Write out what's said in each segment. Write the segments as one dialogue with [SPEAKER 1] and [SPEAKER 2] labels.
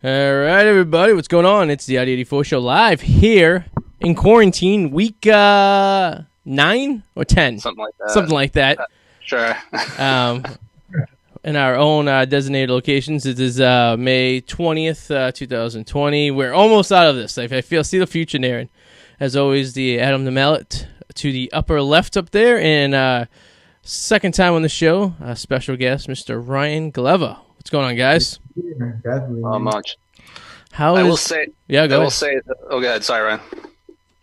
[SPEAKER 1] All right, everybody, what's going on? It's the Arty 84 show live here in quarantine, week 9 or 10?
[SPEAKER 2] Something like that.
[SPEAKER 1] Something like that.
[SPEAKER 2] Sure.
[SPEAKER 1] In our own designated locations. It is May 20th, 2020. We're almost out of this. I see the future nearing. As always, the Adam the Mallet to the upper left up there, and second time on the show, special guest, Mr. Ryan Glover. What's going on, guys?
[SPEAKER 3] Yeah, definitely.
[SPEAKER 2] Not much.
[SPEAKER 1] I will
[SPEAKER 2] say.
[SPEAKER 1] Yeah, go ahead.
[SPEAKER 2] I will say. Oh, go ahead. Sorry,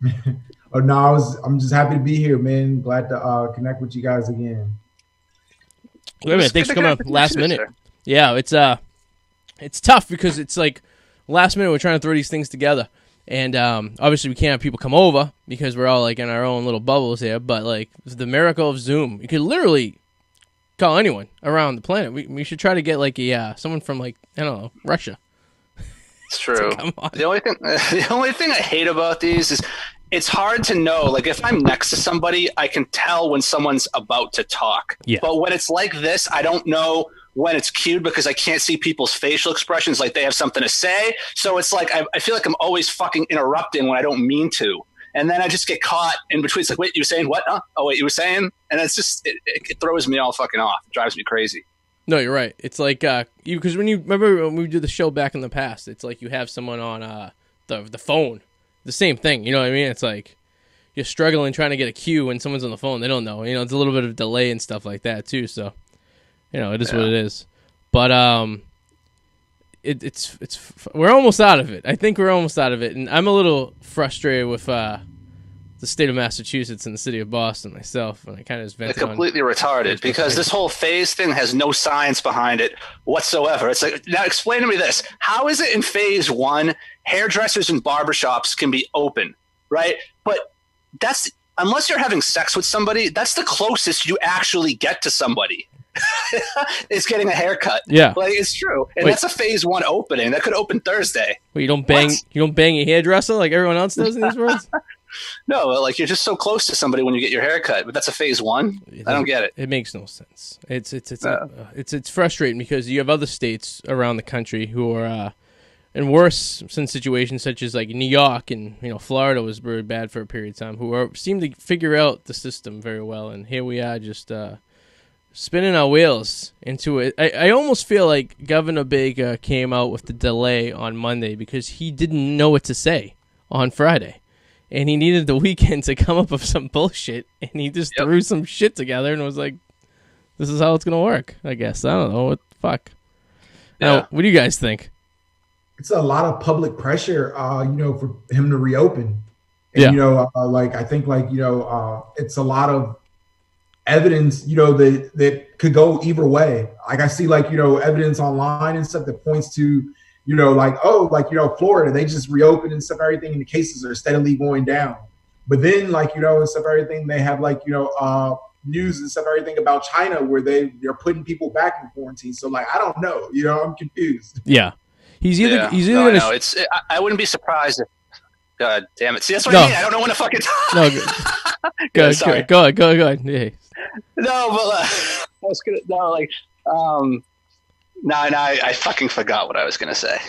[SPEAKER 2] Ryan.
[SPEAKER 3] Oh no, I'm just happy to be here, man. Glad to connect with you guys again.
[SPEAKER 1] Wait a minute, thanks for coming up last minute. Yeah, it's tough because it's like last minute we're trying to throw these things together. And obviously we can't have people come over because we're all like in our own little bubbles here, but like the miracle of Zoom, you could literally call anyone around the planet. We should try to get like someone from like, I don't know, Russia.
[SPEAKER 2] It's true.
[SPEAKER 1] Come on.
[SPEAKER 2] The only thing I hate about these is it's hard to know. Like if I'm next to somebody, I can tell when someone's about to talk.
[SPEAKER 1] Yeah.
[SPEAKER 2] But when it's like this, I don't know when it's cued because I can't see people's facial expressions, like they have something to say. So it's like I feel like I'm always fucking interrupting when I don't mean to. And then I just get caught in between. It's like, wait, you were saying what? Huh? Oh, wait, you were saying? And it's just, it throws me all fucking off. It drives me crazy.
[SPEAKER 1] No, you're right. It's like, because when you remember when we did the show back in the past, it's like you have someone on the phone. The same thing, you know what I mean? It's like you're struggling trying to get a cue when someone's on the phone. They don't know. You know, it's a little bit of delay and stuff like that, too. So, you know, it is what it is. But it's we're almost out of it. I think we're almost out of it, and I'm a little frustrated with the state of Massachusetts and the city of Boston myself, and I kind of just vented
[SPEAKER 2] They're completely retarded because this whole phase thing has no science behind it whatsoever. It's like, now explain to me this. How is it in phase 1, hairdressers and barbershops can be open, right? But that's, unless you're having sex with somebody, that's the closest you actually get to somebody. It's getting a haircut.
[SPEAKER 1] Yeah,
[SPEAKER 2] like it's true, and that's a phase 1 opening that could open Thursday.
[SPEAKER 1] Well, you don't bang your hairdresser like everyone else does in these worlds.
[SPEAKER 2] No, like you're just so close to somebody when you get your haircut, but that's a phase 1. I don't get it.
[SPEAKER 1] It makes no sense. It's frustrating because you have other states around the country who are in worse situations, such as like New York and Florida was very bad for a period of time. Who seem to figure out the system very well, and here we are just spinning our wheels into it. I almost feel like Governor Baker came out with the delay on Monday because he didn't know what to say on Friday. And he needed the weekend to come up with some bullshit, and he just threw some shit together and was like, this is how it's going to work, I guess. I don't know. What the fuck?
[SPEAKER 2] Yeah.
[SPEAKER 1] Now, what do you guys think?
[SPEAKER 3] It's a lot of public pressure, for him to reopen. And, I think it's a lot of evidence, that could go either way. Like I see evidence online and stuff that points to, Florida, they just reopened and stuff, everything, and the cases are steadily going down. But then, and stuff, everything, they have, news and stuff, everything about China where they're putting people back in quarantine. So, I don't know. I'm confused.
[SPEAKER 1] Yeah. He's either
[SPEAKER 2] no, I wouldn't be surprised if, God damn it. See, that's what I mean. I don't know when to fucking talk.
[SPEAKER 1] No, go ahead. Yeah.
[SPEAKER 2] No, but I was going to, I fucking forgot what I was going to say.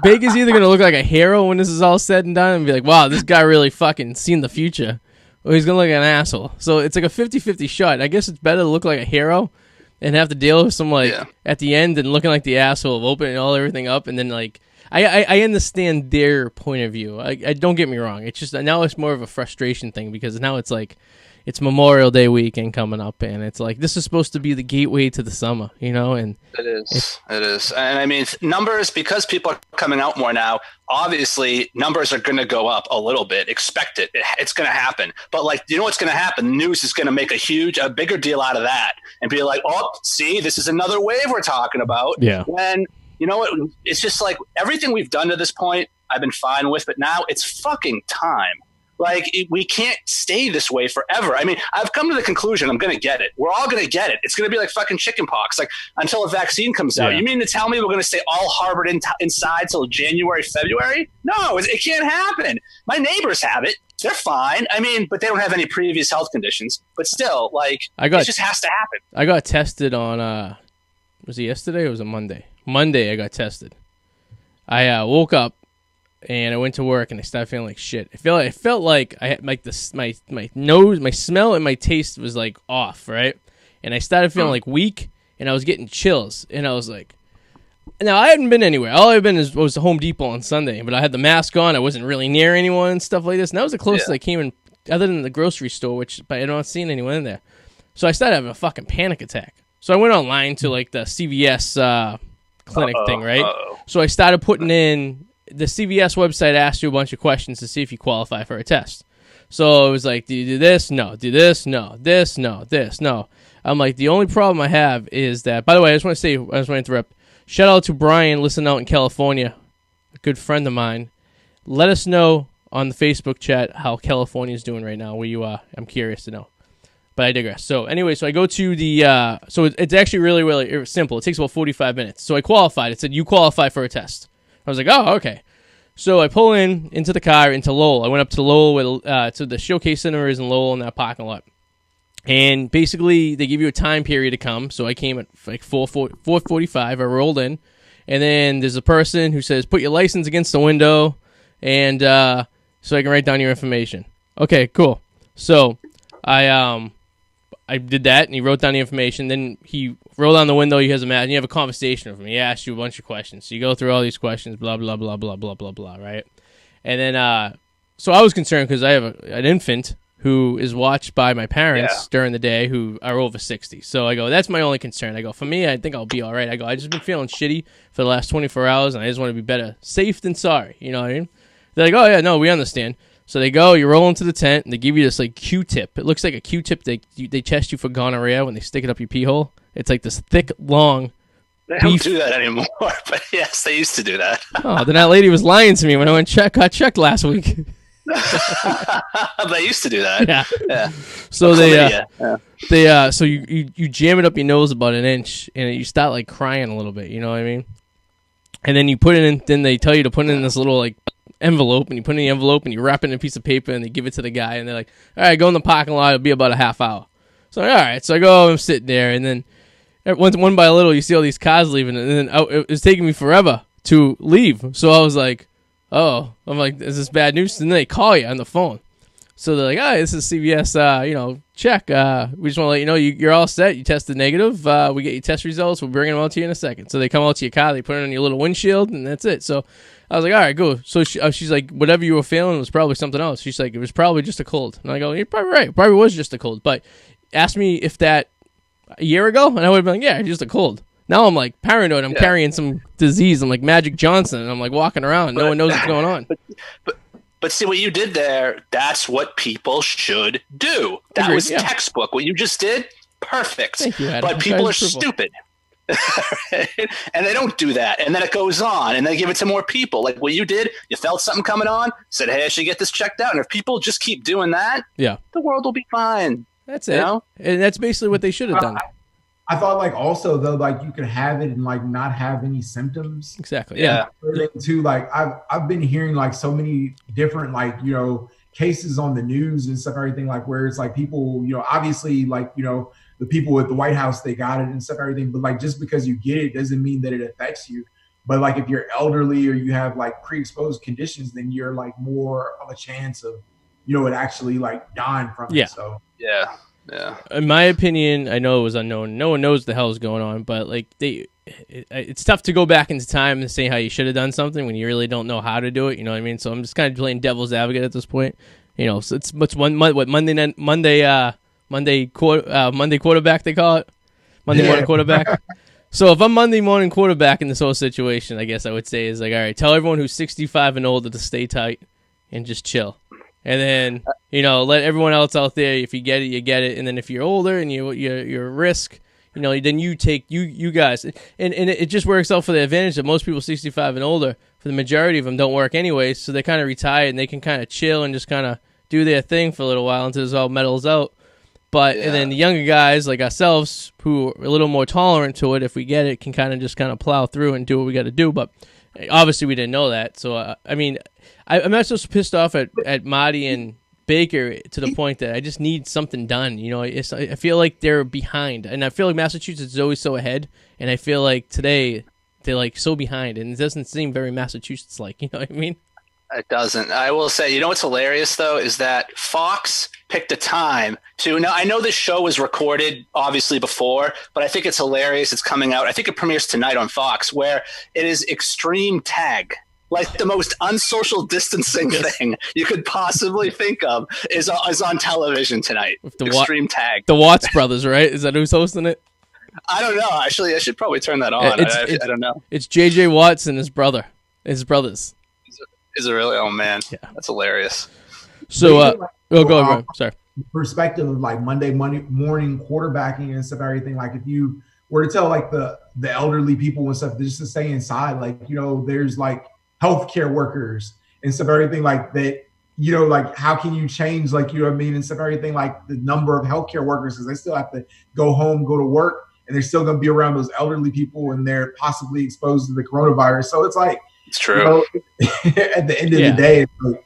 [SPEAKER 1] Baker's either going to look like a hero when this is all said and done and be like, wow, this guy really fucking seen the future, or he's going to look like an asshole. So it's like a 50-50 shot. I guess it's better to look like a hero and have to deal with some at the end and looking like the asshole of opening everything up, and then I understand their point of view. I don't get me wrong. It's just now it's more of a frustration thing because now it's like it's Memorial Day weekend coming up, and it's like this is supposed to be the gateway to the summer, and
[SPEAKER 2] it is. And I mean, numbers, because people are coming out more now, obviously numbers are going to go up a little bit. Expect it. It's going to happen. But what's going to happen? News is going to make a bigger deal out of that and be like, oh, see, this is another wave we're talking about.
[SPEAKER 1] Yeah.
[SPEAKER 2] When it's just like everything we've done to this point, I've been fine with, but now it's fucking time. We can't stay this way forever. I mean, I've come to the conclusion I'm going to get it. We're all going to get it. It's going to be like fucking chicken pox, until a vaccine comes out. You mean to tell me we're going to stay all harbored inside till January, February? No, it can't happen. My neighbors have it. They're fine. I mean, but they don't have any previous health conditions. But still, it just has to happen.
[SPEAKER 1] I got tested on, was it yesterday or was it Monday? Monday I got tested. I woke up and I went to work and I started feeling like shit. I felt like I had like this my nose, my smell and my taste was like off, right? And I started feeling like weak and I was getting chills and I was like, now I hadn't been anywhere. All I've been was to Home Depot on Sunday, but I had the mask on. I wasn't really near anyone and stuff like this. And that was the closest I came in, other than the grocery store, but I don't see anyone in there. So I started having a fucking panic attack. So I went online to like the CVS clinic thing, right? So I started putting in, the CVS website asks you a bunch of questions to see if you qualify for a test. So it was like, do you do this? No. Do this? No. This? No. This? No. I'm like, the only problem I have is that, by the way, I just want to interrupt. Shout out to Brian, listening out in California, a good friend of mine. Let us know on the Facebook chat how California is doing right now, where you are. I'm curious to know. But I digress. So anyway, so I go to the, so it's actually really, really simple. It takes about 45 minutes. So I qualified. It said, you qualify for a test. I was like, oh, okay. So I pull into the car, into Lowell. I went up to Lowell, to the Showcase Center is in Lowell in that parking lot. And basically, they give you a time period to come. So I came at like 4:45. I rolled in. And then there's a person who says, put your license against the window, and so I can write down your information. Okay, cool. So I did that, and he wrote down the information. Then he rolled down the window. He has a mask, and you have a conversation with him. He asks you a bunch of questions. So you go through all these questions, blah, blah, blah, blah, blah, blah, blah, right? And then, so I was concerned because I have an infant who is watched by my parents during the day who are over 60. So I go, that's my only concern. I go, for me, I think I'll be all right. I go, I just been feeling shitty for the last 24 hours, and I just want to be better safe than sorry. You know what I mean? They're like, oh, yeah, no, we understand. So they go, you roll into the tent, and they give you this, like, Q-tip. It looks like a Q-tip. They test you for gonorrhea when they stick it up your pee hole. It's like this thick, long
[SPEAKER 2] They don't do that anymore, but yes, they used to do that.
[SPEAKER 1] Oh, then that lady was lying to me when I got checked last week.
[SPEAKER 2] They used to do that. Yeah.
[SPEAKER 1] So so you jam it up your nose about an inch, and you start like crying a little bit. You know what I mean? And then you put it in. Then they tell you to put it in this little like envelope, and you put it in the envelope, and you wrap it in a piece of paper, and they give it to the guy, and they're like, "All right, go in the parking lot. It'll be about a half hour." So all right, so I go, I'm sitting there, and then one by little, you see all these cars leaving, and then it was taking me forever to leave. So I was like, oh, I'm like, is this bad news? And then they call you on the phone. So they're like, oh, this is CVS, check. We just want to let you know you're all set. You tested negative. We get your test results. We'll bring them out to you in a second. So they come out to your car. They put it on your little windshield, and that's it. So I was like, all right, cool. So she's like, whatever you were feeling was probably something else. She's like, it was probably just a cold. And I go, you're probably right. It probably was just a cold. But ask me if that a year ago, and I would have been like, yeah, just a cold. Now I'm like paranoid. I'm carrying some disease. I'm like Magic Johnson, and I'm like walking around. No one knows what's going on.
[SPEAKER 2] But see what you did there. That's what people should do. That was textbook. What you just did, perfect.
[SPEAKER 1] Thank you, Adam.
[SPEAKER 2] But people are stupid, and they don't do that. And then it goes on, and they give it to more people. Like what you did, you felt something coming on, said, "Hey, I should get this checked out." And if people just keep doing that, the world will be fine.
[SPEAKER 1] That's it. Know? And that's basically what they should have done.
[SPEAKER 3] I thought like also though, like you could have it and like not have any symptoms.
[SPEAKER 1] Exactly. Yeah.
[SPEAKER 3] Too, like I've been hearing like so many different like, cases on the news and stuff, everything like where it's like people, obviously like, the people at the White House, they got it and stuff, everything. But like, just because you get it doesn't mean that it affects you. But like, if you're elderly or you have like pre-exposed conditions, then you're like more of a chance of, it actually like dying from it. So
[SPEAKER 2] yeah.
[SPEAKER 1] In my opinion, I know it was unknown. No one knows what the hell is going on, but like it's tough to go back into time and say how you should have done something when you really don't know how to do it. You know what I mean? So I'm just kind of playing devil's advocate at this point. So it's Monday quarterback they call it, Monday morning quarterback. So if I'm Monday morning quarterback in this whole situation, I guess I would say is like, all right, tell everyone who's 65 and older to stay tight and just chill. And then, let everyone else out there, if you get it, you get it. And then if you're older and you're at risk, then you take, you guys. And it just works out for the advantage that most people 65 and older, for the majority of them, don't work anyway. So they're kind of retired and they can kind of chill and just kind of do their thing for a little while until this all mellows out. But and then the younger guys like ourselves who are a little more tolerant to it, if we get it, can kind of plow through and do what we got to do. But obviously we didn't know that. So, I'm not so pissed off at Marty and Baker to the point that I just need something done. I feel like they're behind, and I feel like Massachusetts is always so ahead, and I feel like today they're like so behind, and it doesn't seem very Massachusetts like. You know what I mean?
[SPEAKER 2] It doesn't. I will say, you know what's hilarious though is that Fox picked a time to. Now I know this show was recorded obviously before, but I think it's hilarious. It's coming out. I think it premieres tonight on Fox, where it is extreme tag. Like the most unsocial distancing thing you could possibly think of is on television tonight. With the extreme tag.
[SPEAKER 1] The Watts brothers, right? Is that who's hosting it?
[SPEAKER 2] I don't know. Actually, I should probably turn that on. I don't know.
[SPEAKER 1] It's J.J. Watts and his brothers.
[SPEAKER 2] Is it really? Oh man, yeah, that's hilarious.
[SPEAKER 1] So, go ahead. Sorry.
[SPEAKER 3] Perspective of like Monday morning quarterbacking and stuff, everything. Like if you were to tell like the elderly people and stuff just to stay inside, like there's like healthcare workers and stuff, everything like that. Like how can you change, like what I mean, and stuff, everything like the number of healthcare workers because they still have to go home, go to work, and they're still going to be around those elderly people and they're possibly exposed to the coronavirus. So it's like.
[SPEAKER 2] It's true.
[SPEAKER 3] At the end of the day, it's like,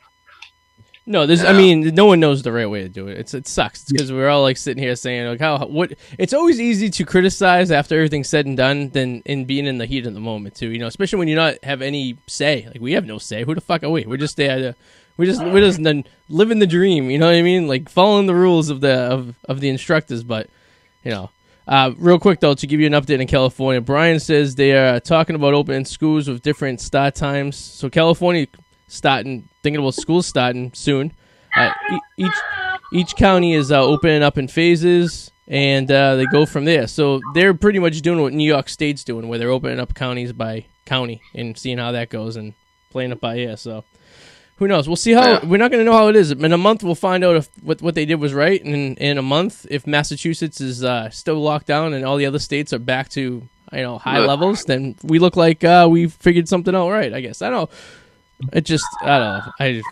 [SPEAKER 1] no, I mean, no one knows the right way to do it. It sucks because we're all like sitting here saying like what. It's always easy to criticize after everything's said and done than in being in the heat of the moment too. Especially when you not have any say. Like we have no say. Who the fuck are we? We're just there. We're just living the dream. You know what I mean? Like following the rules of the instructors. But real quick, though, to give you an update in California, Brian says they are talking about opening schools with different start times. So California thinking about schools starting soon. Each county is opening up in phases, and they go from there. So they're pretty much doing what New York State's doing, where they're opening up counties by county and seeing how that goes and playing it by ear. So who knows? We'll see how. We're not going to know how it is. In a month, we'll find out if what they did was right. And in a month, if Massachusetts is still locked down and all the other states are back to high levels, then we look like we figured something out right. I guess I don't know. I don't know.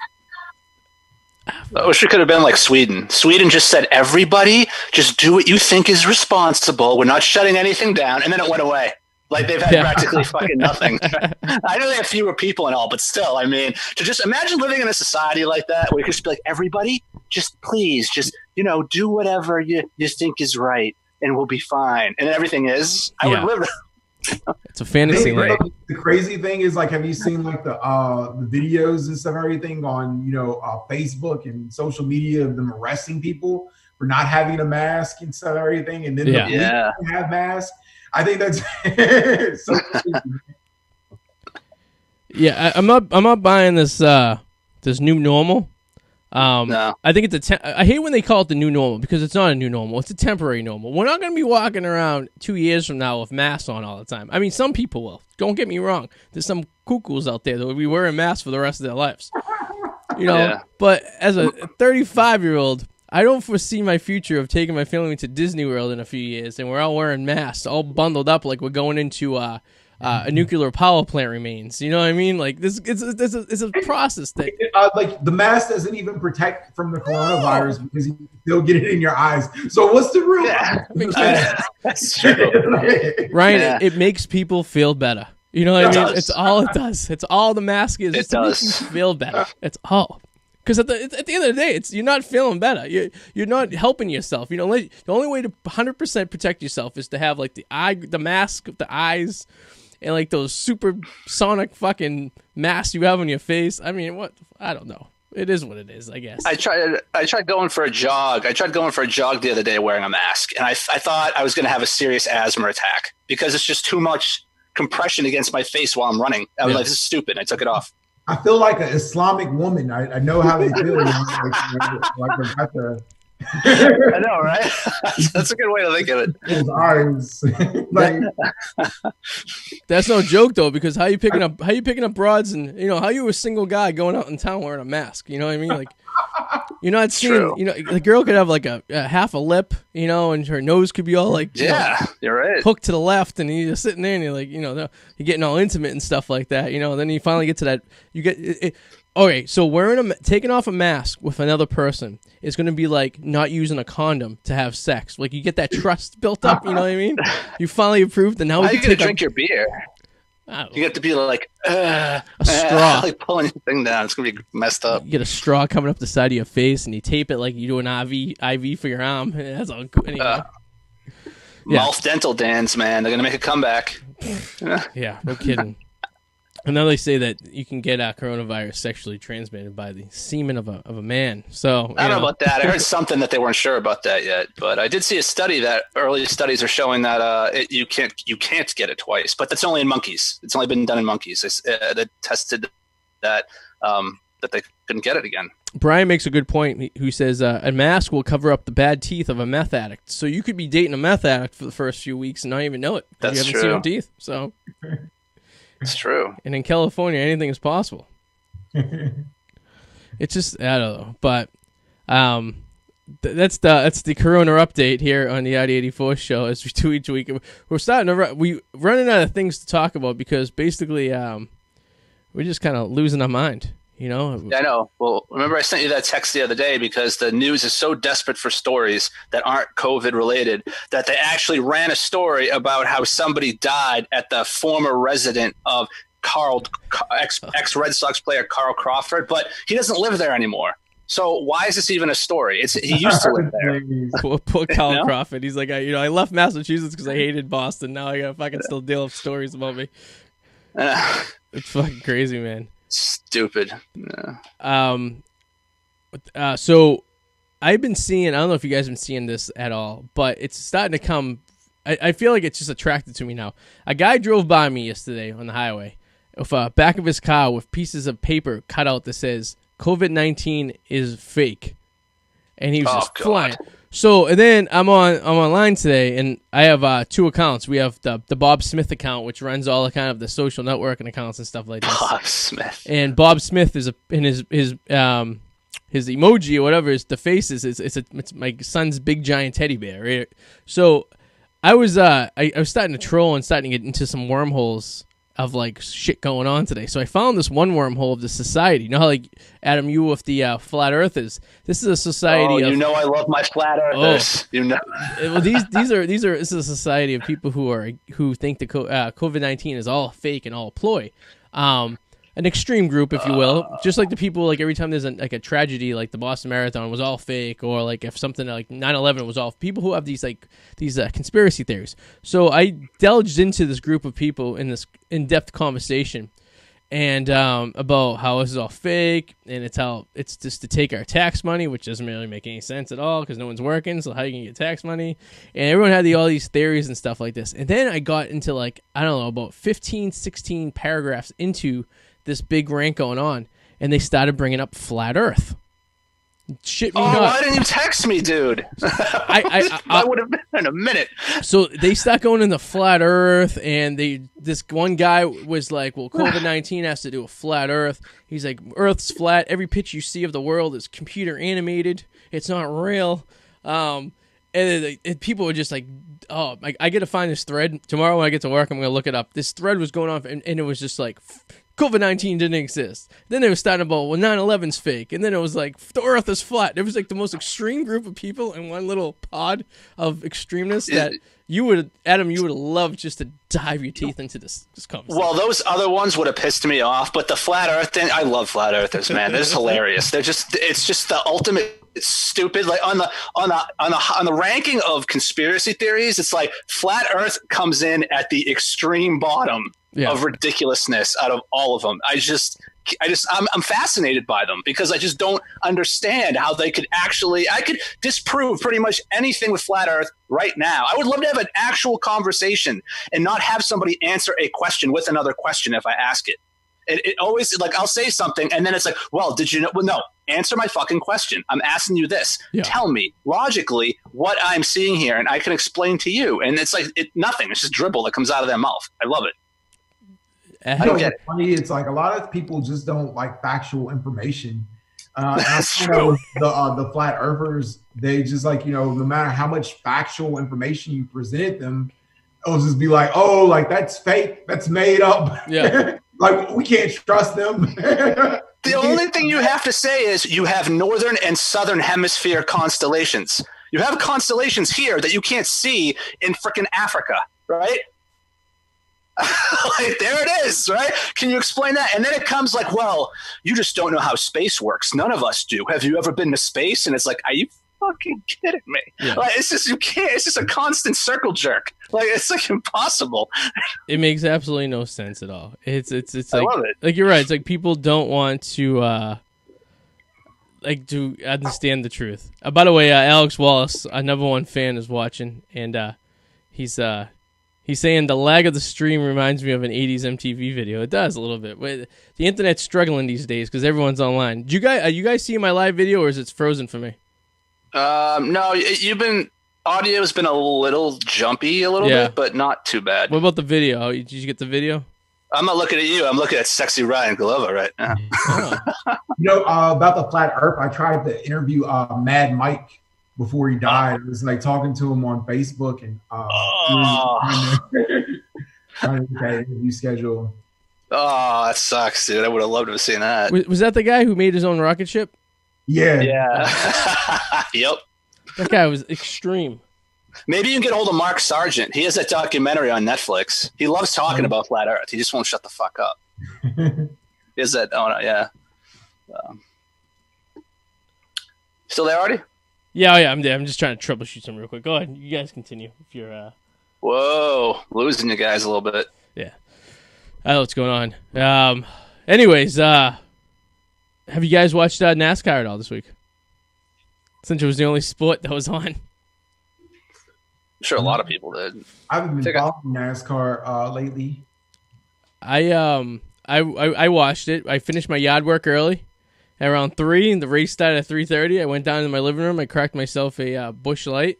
[SPEAKER 2] I wish it could have been like Sweden. Sweden just said, everybody, just do what you think is responsible. We're not shutting anything down, and then it went away. Like they've had practically fucking nothing. I know they have fewer people and all, but still, I mean, to just imagine living in a society like that where you could just be like, everybody, just please, just, do whatever you think is right and we'll be fine. And everything is, I would live.
[SPEAKER 1] It's a fantasy land.
[SPEAKER 3] The crazy thing is, like, have you seen like the videos and stuff, everything on, Facebook and social media of them arresting people for not having a mask and stuff, everything. And then the police have masks. I think that's so crazy.
[SPEAKER 1] Yeah, I'm not buying this new normal. No. I think it's I hate when they call it the new normal because it's not a new normal. It's a temporary normal. We're not going to be walking around 2 years from now with masks on all the time. I mean, some people will. Don't get me wrong. There's some cuckoos out there that will be wearing masks for the rest of their lives. But as a 35-year-old, I don't foresee my future of taking my family to Disney World in a few years, and we're all wearing masks, all bundled up like we're going into a nuclear power plant remains. You know what I mean? Like this, it's a process that
[SPEAKER 3] like the mask doesn't even protect from the coronavirus because you still get it in your eyes. So what's the real?
[SPEAKER 2] Yeah, that's true.
[SPEAKER 1] Ryan, it makes people feel better. You know what I mean? It's all it does. It's all the mask is. It does. Make you feel better. It's all. Because at the end of the day, you're not feeling better. You're not helping yourself. The only way to 100% protect yourself is to have like the mask of the eyes, and like those supersonic fucking masks you have on your face. I mean, what? I don't know. It is what it is, I guess.
[SPEAKER 2] I tried going for a jog. I tried going for a jog the other day wearing a mask, and I thought I was going to have a serious asthma attack because it's just too much compression against my face while I'm running. I was like, this is stupid. I took it off.
[SPEAKER 3] I feel like an Islamic woman. I know how they feel.
[SPEAKER 2] I know, right? That's a good way to think of it.
[SPEAKER 3] His eyes.
[SPEAKER 1] That's no joke though, because how you picking up broads, and how you a single guy going out in town wearing a mask? You know what I mean? Like you're not seeing. The girl could have like a half a lip, and her nose could be all like
[SPEAKER 2] you're right,
[SPEAKER 1] hooked to the left, and you're sitting there and you're like, you're getting all intimate and stuff like that. Then you finally get to that. You get it. Okay, so taking off a mask with another person is going to be like not using a condom to have sex. Like you get that trust built up, you know what I mean? You finally approved, and now
[SPEAKER 2] we can drink your beer. You get to be like
[SPEAKER 1] a straw,
[SPEAKER 2] like pulling your thing down. It's gonna be messed up.
[SPEAKER 1] You get a straw coming up the side of your face, and you tape it like you do an IV for your arm. That's all good. Anyway.
[SPEAKER 2] Mouth dental Dans, man. They're going to make a comeback.
[SPEAKER 1] Yeah, no kidding. And now they say that you can get coronavirus sexually transmitted by the semen of a man. So
[SPEAKER 2] I don't know about that. I heard something that they weren't sure about that yet, but I did see a study that early studies are showing that you can't get it twice, but that's only in monkeys. It's only been done in monkeys. They tested that that they couldn't get it again.
[SPEAKER 1] Brian makes a good point. Who says a mask will cover up the bad teeth of a meth addict. So you could be dating a meth addict for the first few weeks and not even know it.
[SPEAKER 2] That's
[SPEAKER 1] you haven't
[SPEAKER 2] true.
[SPEAKER 1] seen them teeth. So.
[SPEAKER 2] It's true.
[SPEAKER 1] And in California, anything is possible. It's just, I don't know. But that's the Corona update here on the Arty 84 show as we do each week. We're running out of things to talk about because basically we're just kind of losing our mind. You know?
[SPEAKER 2] Yeah, I know. Well, remember I sent you that text the other day because the news is so desperate for stories that aren't COVID related that they actually ran a story about how somebody died at the former resident of ex Red Sox player Carl Crawford, but he doesn't live there anymore. So why is this even a story? He used to live there.
[SPEAKER 1] Poor Carl Crawford. He's like, I left Massachusetts because I hated Boston. Now I gotta fucking still deal with stories about me. It's fucking crazy, man.
[SPEAKER 2] Stupid. Yeah.
[SPEAKER 1] So I've been seeing, I don't know if you guys have been seeing this at all, but it's starting to come, I feel like it's just attracted to me now. A guy drove by me yesterday on the highway with back of his car with pieces of paper cut out that says COVID-19 is fake. And he was just flying. So, and then I'm online today, and I have two accounts. We have the Bob Smith account, which runs all the kind of the social networking accounts and stuff like that.
[SPEAKER 2] Bob Smith.
[SPEAKER 1] And Bob Smith is in his emoji or whatever is the faces. It's my son's big giant teddy bear, right? So I was starting to troll and starting to get into some wormholes of like shit going on today. So I found this one wormhole of the society. You know how like Adam, you with the flat earthers. This is a society.
[SPEAKER 2] Oh, you know I love my flat earthers. You know.
[SPEAKER 1] Well, this is a society of people who think the COVID-19 is all fake and all a ploy. An extreme group, if you will, just like the people like every time there's a tragedy, like the Boston Marathon was all fake, or like if something like 9/11 was all people who have these conspiracy theories. So I delved into this group of people in this in-depth conversation, and about how this is all fake, and it's just to take our tax money, which doesn't really make any sense at all because no one's working. So how you can get tax money? And everyone had all these theories and stuff like this. And then I got into like I don't know about 15, 16 paragraphs into this big rant going on, and they started bringing up flat Earth. Shit me not.
[SPEAKER 2] Why didn't you text me, dude? I would have been in a minute.
[SPEAKER 1] So they start going into flat Earth, and this one guy was like, well, COVID-19 has to do with flat Earth. He's like, Earth's flat. Every picture you see of the world is computer animated. It's not real. And people were just like, oh, I got to find this thread. Tomorrow when I get to work, I'm going to look it up. This thread was going on, and it was just like, COVID-19 didn't exist. Then they were starting about, well, 9/11's fake. And then it was like, the Earth is flat. It was like the most extreme group of people in one little pod of extremeness that Adam, you would have loved just to dive your teeth into this conversation.
[SPEAKER 2] Well, those other ones would have pissed me off, but the flat Earth thing, I love flat Earthers, man. They're just hilarious. It's just the ultimate stupid. Like on the ranking of conspiracy theories, it's like flat Earth comes in at the extreme bottom of ridiculousness out of all of them. I'm fascinated by them because I just don't understand how they could I could disprove pretty much anything with flat Earth right now. I would love to have an actual conversation and not have somebody answer a question with another question if I ask it. It always, like, I'll say something and then it's like, well, did you know? Well, no, answer my fucking question. I'm asking you this. Yeah. Tell me logically what I'm seeing here and I can explain to you. And it's like nothing. It's just dribble that comes out of their mouth. I love it.
[SPEAKER 3] I don't get it. Funny, it's like a lot of people just don't like factual information.
[SPEAKER 2] That's true.
[SPEAKER 3] The flat earthers, they just like, no matter how much factual information you present them, it'll just be like, oh, like that's fake, that's made up.
[SPEAKER 1] Yeah.
[SPEAKER 3] Like we can't trust them.
[SPEAKER 2] The only thing you have to say is you have northern and southern hemisphere constellations. You have constellations here that you can't see in frickin' Africa, right? Like, there it is, right? Can you explain that? And then it comes like, well, you just don't know how space works. None of us do. Have you ever been to space? And it's like, are you fucking kidding me?
[SPEAKER 1] Yeah.
[SPEAKER 2] Like, it's just, you can't. It's just a constant circle jerk. Like, it's like impossible.
[SPEAKER 1] It makes absolutely no sense at all. It's
[SPEAKER 2] I
[SPEAKER 1] like,
[SPEAKER 2] love it.
[SPEAKER 1] like you're right. It's like people don't want to to understand the truth. By the way, Alex Wallace, a number one fan, is watching, and he's saying the lag of the stream reminds me of an 80s MTV video. It does a little bit. The internet's struggling these days because everyone's online. Are you guys seeing my live video, or is it frozen for me?
[SPEAKER 2] No, audio's been a little jumpy a little bit, but not too bad.
[SPEAKER 1] What about the video? Did you get the video?
[SPEAKER 2] I'm not looking at you. I'm looking at sexy Ryan Glover right now.
[SPEAKER 1] Oh.
[SPEAKER 3] About the flat Earth, I tried to interview Mad Mike before he died. I was like talking to him on Facebook and trying to get that interview schedule.
[SPEAKER 2] Oh, that sucks, dude. I would have loved to have seen that.
[SPEAKER 1] Was that the guy who made his own rocket ship?
[SPEAKER 3] Yeah.
[SPEAKER 2] Yep.
[SPEAKER 1] That guy was extreme.
[SPEAKER 2] Maybe you can get hold of Mark Sargent. He has that documentary on Netflix. He loves talking about flat Earth. He just won't shut the fuck up. Is that? Oh no, yeah. Still there, Arty?
[SPEAKER 1] Yeah, I'm there. I'm just trying to troubleshoot something real quick. Go ahead. You guys continue. If you're
[SPEAKER 2] Whoa, losing you guys a little bit.
[SPEAKER 1] Yeah. I don't know what's going on. Anyways, have you guys watched NASCAR at all this week? Since it was the only sport that was on.
[SPEAKER 2] I'm sure a lot of people did.
[SPEAKER 3] I haven't been following NASCAR lately.
[SPEAKER 1] I watched it. I finished my yard work early at around 3, and the race started at 3:30. I went down to my living room. I cracked myself a Busch Light,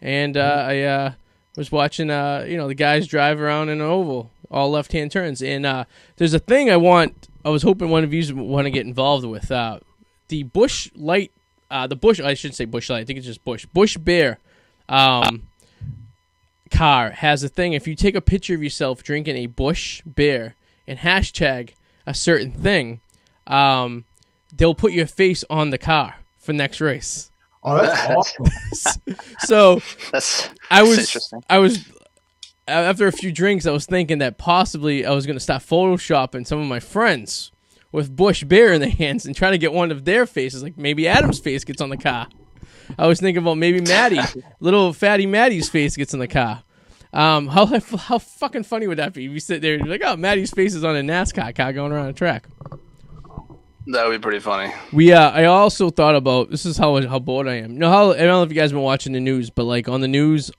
[SPEAKER 1] and I was watching the guys drive around in an oval, all left-hand turns. And there's a thing I was hoping one of you want to get involved with. The Busch Light, I shouldn't say Busch Light. I think it's just Busch Bear. Car has a thing. If you take a picture of yourself drinking a Busch Bear and hashtag a certain thing, they'll put your face on the car for next race.
[SPEAKER 3] Oh, that's awesome.
[SPEAKER 1] So
[SPEAKER 2] that's
[SPEAKER 1] interesting. I was after a few drinks, I was thinking that possibly I was going to start photoshopping some of my friends with Busch Bear in their hands and trying to get one of their faces, like maybe Adam's face gets on the car. I was thinking about maybe Maddie, little fatty Maddie's face gets in the car. How fucking funny would that be? If you sit there and you're like, oh, Maddie's face is on a NASCAR car going around a track.
[SPEAKER 2] That would be pretty funny.
[SPEAKER 1] I also thought about, this is how bored I am. I don't know if you guys have been watching the news, but like on the news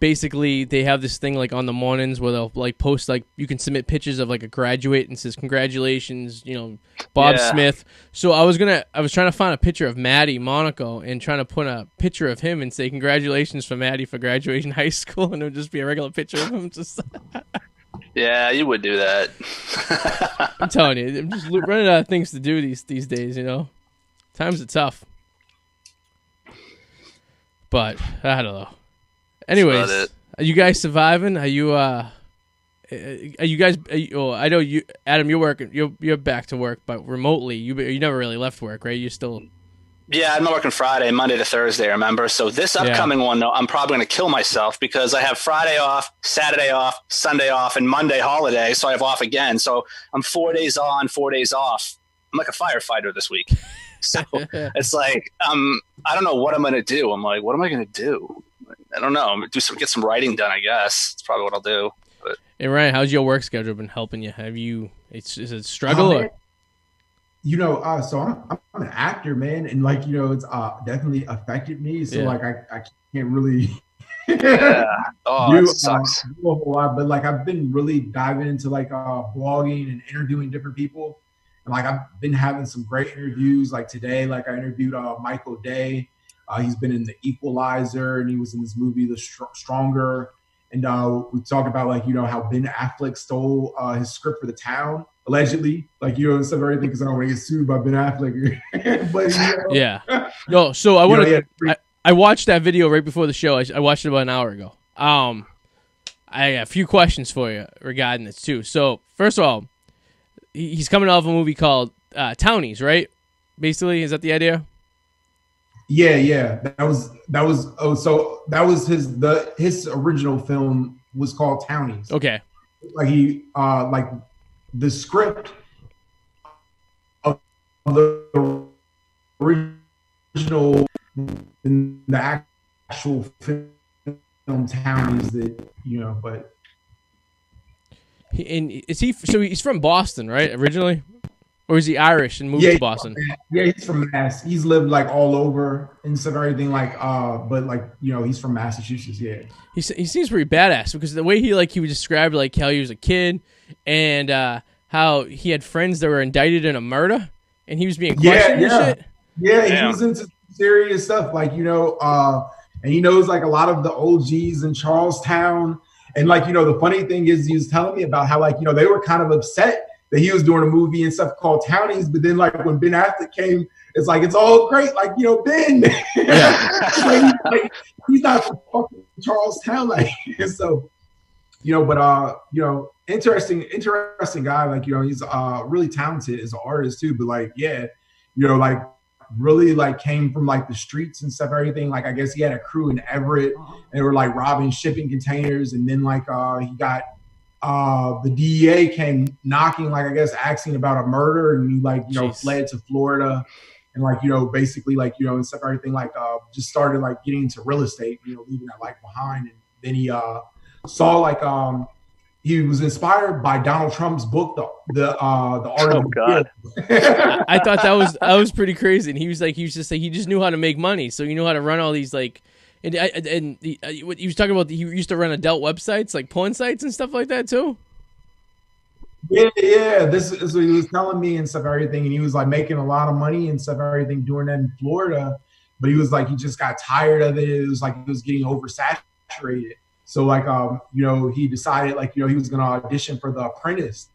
[SPEAKER 1] basically they have this thing like on the mornings where they'll like post like you can submit pictures of like a graduate and says congratulations, Bob Smith. So I was trying to find a picture of Maddie Monaco and trying to put a picture of him and say congratulations for Maddie for graduating high school, and it would just be a regular picture of him. Just
[SPEAKER 2] yeah, you would do that.
[SPEAKER 1] I'm telling you, I'm just running out of things to do these days. Times are tough. But I don't know. Anyways, are you guys surviving? Are you guys? I know you, Adam. You're working. You're back to work, but remotely. You never really left work, right? You still.
[SPEAKER 2] Yeah, I'm not working Friday, Monday to Thursday. Remember, so this upcoming one, though, I'm probably going to kill myself because I have Friday off, Saturday off, Sunday off, and Monday holiday. So I have off again. So I'm 4 days on, 4 days off. I'm like a firefighter this week. So it's like I don't know what I'm going to do. I'm like, what am I going to do? I don't know. I'm gonna get some writing done, I guess. That's probably what I'll do. But.
[SPEAKER 1] Hey Ryan, how's your work schedule been helping you? Is it a struggle?
[SPEAKER 3] So I'm an actor, man, and like it's definitely affected me. So like I can't really
[SPEAKER 2] that sucks.
[SPEAKER 3] Do a whole lot, but like I've been really diving into like blogging and interviewing different people, and like I've been having some great interviews. Like today, like I interviewed Michael Day. He's been in The Equalizer, and he was in this movie, The Stronger. And we talk about like how Ben Affleck stole his script for The Town, allegedly. Like instead of everything, because I don't want to get sued by Ben Affleck. But
[SPEAKER 1] yeah. No, so I want to. I watched that video right before the show. I watched it about an hour ago. I got a few questions for you regarding this too. So first of all, he's coming off a movie called Townies, right? Basically, is that the idea?
[SPEAKER 3] Yeah. That was his original film was called Townies.
[SPEAKER 1] Okay.
[SPEAKER 3] Like he like the script of the original than the actual film townies that, you know, but.
[SPEAKER 1] And is he? So he's from Boston, right? Originally, or is he Irish and moved to Boston?
[SPEAKER 3] Yeah, he's from Mass. He's lived like all over and stuff, everything like. But like, you know, he's from Massachusetts. Yeah.
[SPEAKER 1] He seems pretty badass because the way he would describe like how he was a kid and how he had friends that were indicted in a murder and he was being questioned and shit.
[SPEAKER 3] Yeah, he was into serious stuff, like, you know, and he knows like a lot of the OGs in Charlestown. And like, you know, the funny thing is he was telling me about how, like, you know, they were kind of upset that he was doing a movie and stuff called Townies. But then like when Ben Affleck came, it's like, it's all great. Like, you know, Ben, like, he's not from fucking Charlestown. Like, so, you know, but, you know, interesting guy. Like, you know, he's really talented as an artist too. But like, yeah, you know, like, really like came from like the streets and stuff, everything. Like, I guess he had a crew in Everett and they were like robbing shipping containers. And then like he got the DEA came knocking, like, I guess asking about a murder, and he like, you know, fled to Florida and like, you know, basically like, you know, and stuff, everything, like just started like getting into real estate, you know, leaving that life behind. And then he saw like he was inspired by Donald Trump's book, the Art of
[SPEAKER 2] God.
[SPEAKER 1] I thought that was pretty crazy. And he was just like, he just knew how to make money. So he knew how to run all these like, and he was talking about, he used to run adult websites, like porn sites and stuff like that too.
[SPEAKER 3] Yeah. This is what he was telling me and stuff, everything. And he was like making a lot of money and stuff, everything, doing that in Florida. But he was like, he just got tired of it. It was like, it was getting oversaturated. So like, you know, he decided like, you know, he was going to audition for The Apprentice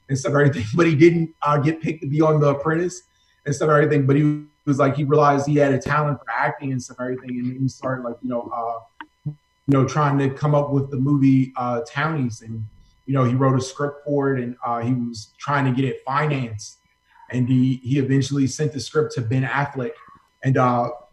[SPEAKER 3] and stuff, everything, but he didn't get picked to be on The Apprentice and stuff, everything. But he was like, he realized he had a talent for acting and stuff, everything. And then he started like, you know, trying to come up with the movie Townies. And, you know, he wrote a script for it and he was trying to get it financed. And he eventually sent the script to Ben Affleck. And,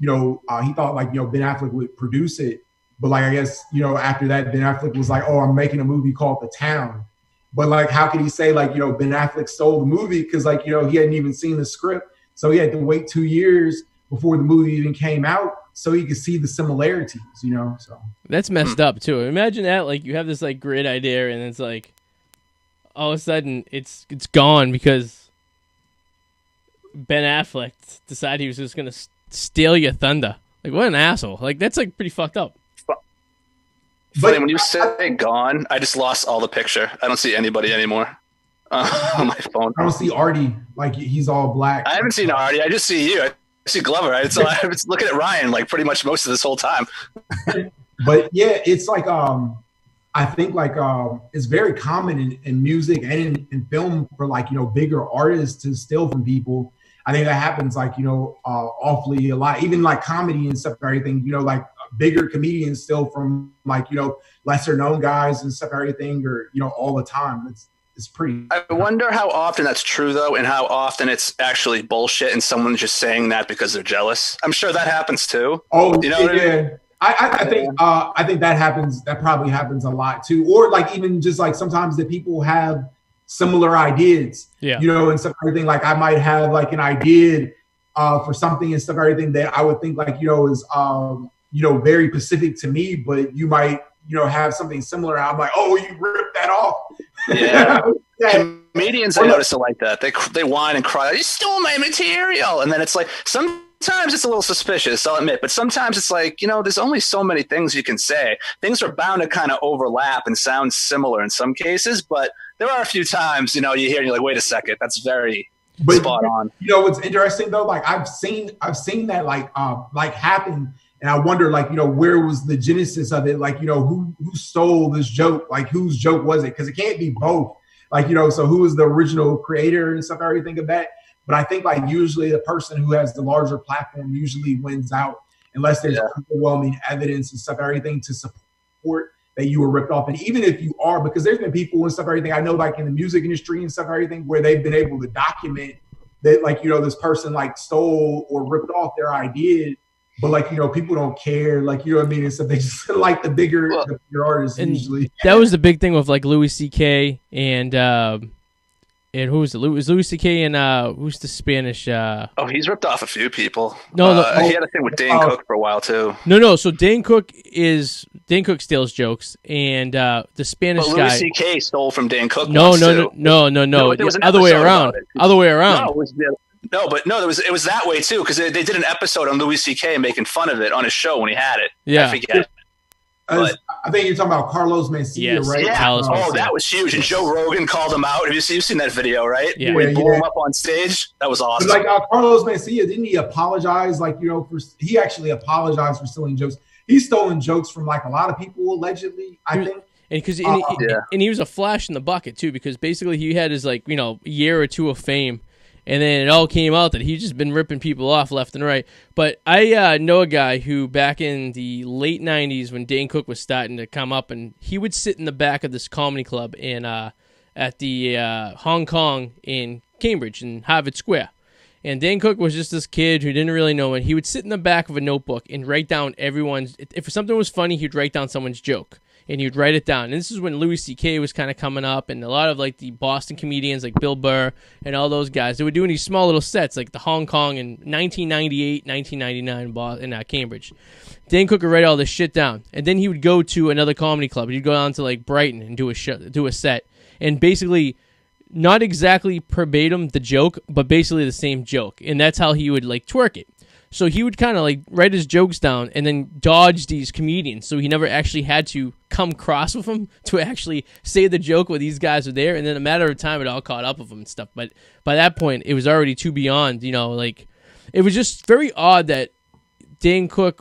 [SPEAKER 3] you know, he thought like, you know, Ben Affleck would produce it. But like, I guess, you know, after that, Ben Affleck was like, oh, I'm making a movie called The Town. But like, how could he say like, you know, Ben Affleck stole the movie? Because like, you know, he hadn't even seen the script. So he had to wait 2 years before the movie even came out so he could see the similarities, you know? So
[SPEAKER 1] that's messed up too. Imagine that, like you have this like great idea and it's like all of a sudden it's gone because Ben Affleck decided he was just going to steal your thunder. Like, what an asshole. Like, that's like pretty fucked up.
[SPEAKER 2] Funny, when you say gone, I just lost all the picture. I don't see anybody anymore on my phone.
[SPEAKER 3] I don't see Arty. Like, he's all black.
[SPEAKER 2] I haven't seen Arty. I just see you. I see Glover. So I was looking at Ryan like pretty much most of this whole time.
[SPEAKER 3] But yeah, it's like I think like it's very common in music and in film for like, you know, bigger artists to steal from people. I think that happens like, you know, awfully a lot, even like comedy and stuff, everything, you know, like bigger comedians steal from like, you know, lesser known guys and stuff, everything, or, you know, all the time. It's pretty.
[SPEAKER 2] I wonder how often that's true though, and how often it's actually bullshit and someone's just saying that because they're jealous. I'm sure that happens too.
[SPEAKER 3] Oh,
[SPEAKER 2] you know
[SPEAKER 3] yeah.
[SPEAKER 2] What I mean?
[SPEAKER 3] I think that happens. That probably happens a lot too. Or like even just like sometimes that people have similar ideas, you know, and stuff, everything. Like I might have like an idea for something and stuff, everything that I would think like, you know, is, you know, very specific to me, but you might, you know, have something similar. I'm like, oh, you ripped that off.
[SPEAKER 2] Yeah. Comedians, I notice are like that. They whine and cry. You stole my material. And then it's like, sometimes it's a little suspicious, I'll admit, but sometimes it's like, you know, there's only so many things you can say. Things are bound to kind of overlap and sound similar in some cases, but there are a few times, you know, you hear and you're like, wait a second, that's very spot on.
[SPEAKER 3] You know, what's interesting though, like I've seen that like happen. And I wonder, like, you know, where was the genesis of it? Like, you know, who stole this joke? Like, whose joke was it? Because it can't be both. Like, you know, so who was the original creator and stuff, everything of that? But I think, like, usually the person who has the larger platform usually wins out unless there's overwhelming evidence and stuff, everything to support that you were ripped off. And even if you are, because there's been people and stuff, everything I know, like in the music industry and stuff, everything where they've been able to document that, like, you know, this person like stole or ripped off their idea. But like, you know, people don't care, like, you know what I mean? And stuff. They just like the bigger artists usually.
[SPEAKER 1] That was the big thing with like Louis C.K. and And who's it? It was Louis C.K. and who's the Spanish?
[SPEAKER 2] Oh, he's ripped off a few people.
[SPEAKER 1] No,
[SPEAKER 2] he had a thing with Dane Cook for a while too.
[SPEAKER 1] No. So Dane Cook steals jokes, and the Spanish
[SPEAKER 2] but
[SPEAKER 1] guy.
[SPEAKER 2] Louis C.K. stole from Dane Cook.
[SPEAKER 1] No.
[SPEAKER 2] There was
[SPEAKER 1] Other way around. Other way around.
[SPEAKER 2] It was that way too, because they did an episode on Louis C.K. making fun of it on his show when he had it.
[SPEAKER 1] Yeah,
[SPEAKER 2] I forget.
[SPEAKER 3] I think you're talking about Carlos Mencia, right?
[SPEAKER 2] Yeah. That was huge. And Joe Rogan called him out. You've seen that video, right?
[SPEAKER 1] Yeah.
[SPEAKER 2] When he blew him up on stage. That was awesome.
[SPEAKER 3] But like Carlos Mencia, didn't he apologize? Like, he actually apologized for stealing jokes. He's stolen jokes from like a lot of people, allegedly, I think.
[SPEAKER 1] And he was a flash in the bucket too, because basically he had his year or two of fame. And then it all came out that he's just been ripping people off left and right. But I know a guy who back in the late 90s when Dane Cook was starting to come up, and he would sit in the back of this comedy club at the Hong Kong in Cambridge in Harvard Square. And Dane Cook was just this kid who didn't really know it. He would sit in the back of a notebook and write down if something was funny, he'd write down someone's joke. And you'd write it down. And this is when Louis C.K. was kind of coming up, and a lot of like the Boston comedians like Bill Burr and all those guys, they were doing these small little sets like the Hong Kong in 1998, 1999 in Cambridge. Dane Cook would write all this shit down, and then he would go to another comedy club. He'd go down to like Brighton and do a set, and basically not exactly verbatim the joke, but basically the same joke, and that's how he would like twerk it. So he would kind of like write his jokes down and then dodge these comedians. So he never actually had to come cross with them to actually say the joke when these guys were there. And then a matter of time, it all caught up with him and stuff. But by that point, it was already too beyond, it was just very odd that Dane Cook,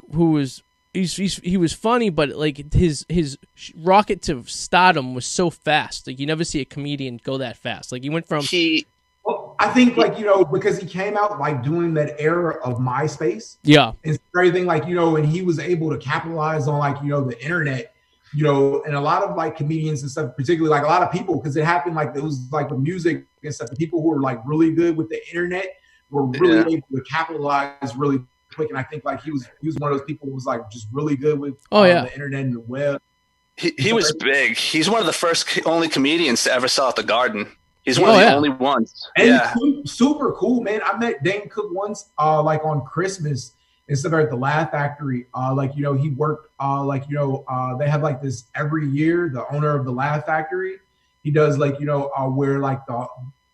[SPEAKER 1] he was funny, but like his rocket to stardom was so fast. Like you never see a comedian go that fast. Like he went from...
[SPEAKER 3] Well, I think because he came out like during that era of MySpace.
[SPEAKER 1] Yeah.
[SPEAKER 3] And everything and he was able to capitalize on the internet, and a lot of like comedians and stuff, particularly like a lot of people, because it happened like it was like with music and stuff. The people who were like really good with the internet were really able to capitalize really quick. And I think like he was one of those people who was like just really good with the internet and the web.
[SPEAKER 2] He was big. He's one of the only comedians to ever sell at the Garden. He's one of the only ones.
[SPEAKER 3] And super cool, man. I met Dane Cook once, like on Christmas and stuff at the Laugh Factory. He worked, they have like this every year, the owner of the Laugh Factory, he does where like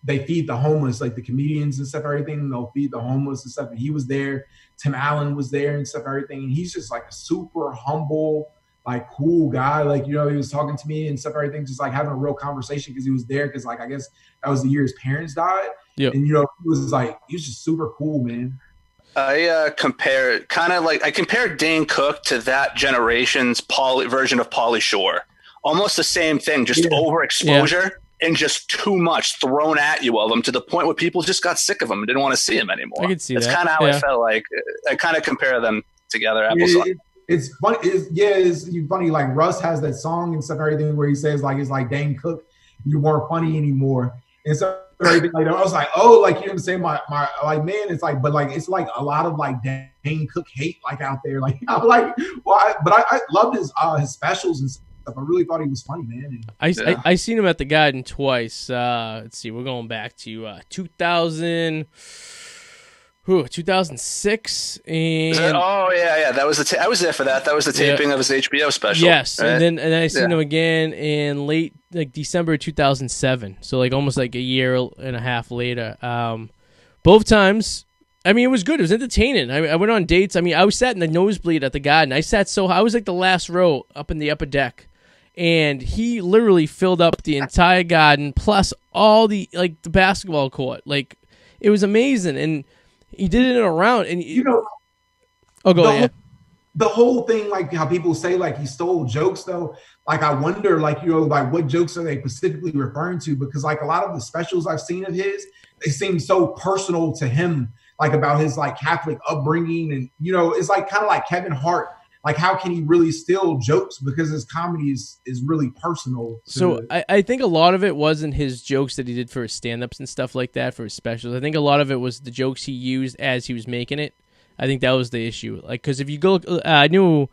[SPEAKER 3] they feed the homeless, like the comedians and stuff, everything. They'll feed the homeless and stuff. And he was there. Tim Allen was there and stuff, everything. And he's just like a super humble, like cool guy. He was talking to me and stuff, everything, just like having a real conversation because he was there because like I guess that was the year his parents died.
[SPEAKER 1] Yep.
[SPEAKER 3] And he was just super cool, man.
[SPEAKER 2] I compare Dane Cook to that generation's version of Pauly Shore. Almost the same thing, just overexposure and just too much thrown at you of him to the point where people just got sick of him and didn't want to see him anymore.
[SPEAKER 1] I could see
[SPEAKER 2] That's
[SPEAKER 1] that.
[SPEAKER 2] kind of how I felt like. I kind of compare them together.
[SPEAKER 3] It's funny. It's funny. Like Russ has that song and stuff, everything where he says like it's like Dane Cook, you weren't funny anymore, and so everything like that. I was like, oh, like you know what I'm saying, my like man, it's like, but like it's like a lot of like Dane Cook hate like out there. Like I'm like, why? But I loved his specials and stuff. I really thought he was funny, man.
[SPEAKER 1] I seen him at the Garden twice. Let's see, we're going back to 2006 and
[SPEAKER 2] that was I was there for that. That was the taping of his HBO special.
[SPEAKER 1] Yes,
[SPEAKER 2] right?
[SPEAKER 1] and then I seen him again in late December 2007. So like almost like a year and a half later. Both times, I mean, it was good. It was entertaining. I went on dates. I mean, I was sat in the nosebleed at the Garden. I was like the last row up in the upper deck, and he literally filled up the entire Garden plus all the the basketball court. Like it was amazing and. He did it in a round, and
[SPEAKER 3] the whole thing, like how people say, like he stole jokes, though. Like I wonder, like what jokes are they specifically referring to? Because like a lot of the specials I've seen of his, they seem so personal to him, like about his like Catholic upbringing, and it's like kind of like Kevin Hart. Like, how can he really steal jokes? Because his comedy is really personal.
[SPEAKER 1] So I think a lot of it wasn't his jokes that he did for his stand-ups and stuff like that, for his specials. I think a lot of it was the jokes he used as he was making it. I think that was the issue. Like, because if you go, I knew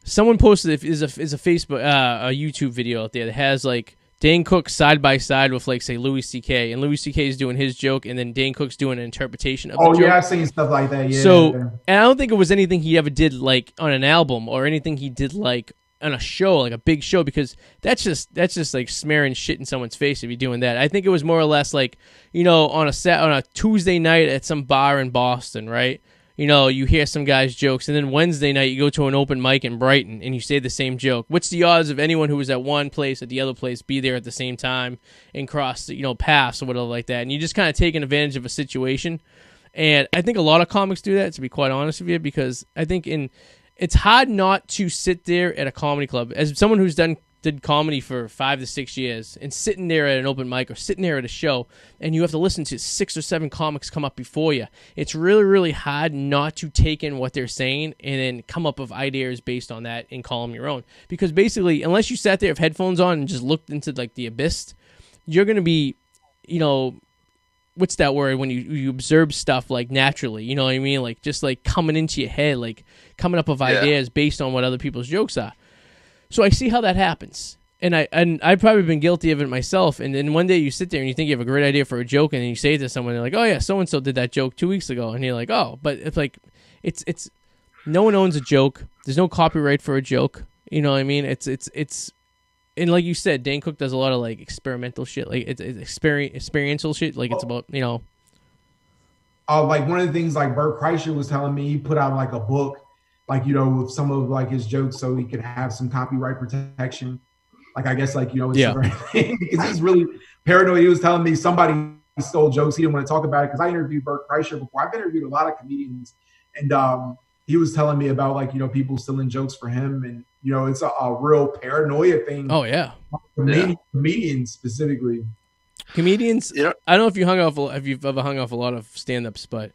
[SPEAKER 1] someone posted is a Facebook, a YouTube video out there that has like Dane Cook side by side with, like, say, Louis C.K., and Louis C.K. is doing his joke, and then Dane Cook's doing an interpretation of the joke.
[SPEAKER 3] Oh, yeah, I've seen stuff like that, yeah.
[SPEAKER 1] So, and I don't think it was anything he ever did, like, on an album or anything he did, like, on a show, like a big show, because that's just like smearing shit in someone's face if you're doing that. I think it was more or less like, you know, on a Tuesday night at some bar in Boston, right? You know, you hear some guy's jokes, and then Wednesday night you go to an open mic in Brighton and you say the same joke. What's the odds of anyone who was at one place at the other place be there at the same time and cross, you know, paths or whatever like that? And you just kind of taking advantage of a situation. And I think a lot of comics do that, to be quite honest with you, because I think it's hard not to sit there at a comedy club as someone who's did comedy for 5 to 6 years and sitting there at an open mic or sitting there at a show, and you have to listen to 6 or 7 comics come up before you. It's really, really hard not to take in what they're saying and then come up with ideas based on that and call them your own. Because basically, unless you sat there with headphones on and just looked into like the abyss, you're going to be, you know, what's that word when you observe stuff like naturally, you know what I mean? Like just like coming into your head, like coming up with ideas based on what other people's jokes are. So I see how that happens. And I've probably been guilty of it myself. And then one day you sit there and you think you have a great idea for a joke, and then you say it to someone, and they're like, oh yeah, so-and-so did that joke 2 weeks ago. And you're like, oh, but it's like, it's no one owns a joke. There's no copyright for a joke. You know what I mean? It's and like you said, Dane Cook does a lot of like experimental shit. Like it's experiential shit. Like it's about, you know.
[SPEAKER 3] Like one of the things like Bert Kreischer was telling me, he put out like a book, like, you know, with some of like his jokes so he could have some copyright protection. Like, I guess, like, you know, it's because he's really paranoid. He was telling me somebody stole jokes. He didn't want to talk about it because I interviewed Bert Kreischer before. I've interviewed a lot of comedians, and he was telling me about, like, you know, people stealing jokes for him. And, you know, it's a real paranoia thing.
[SPEAKER 1] Oh, yeah.
[SPEAKER 3] Comedians specifically.
[SPEAKER 1] Comedians, I don't know if you've ever hung off a lot of stand-ups, but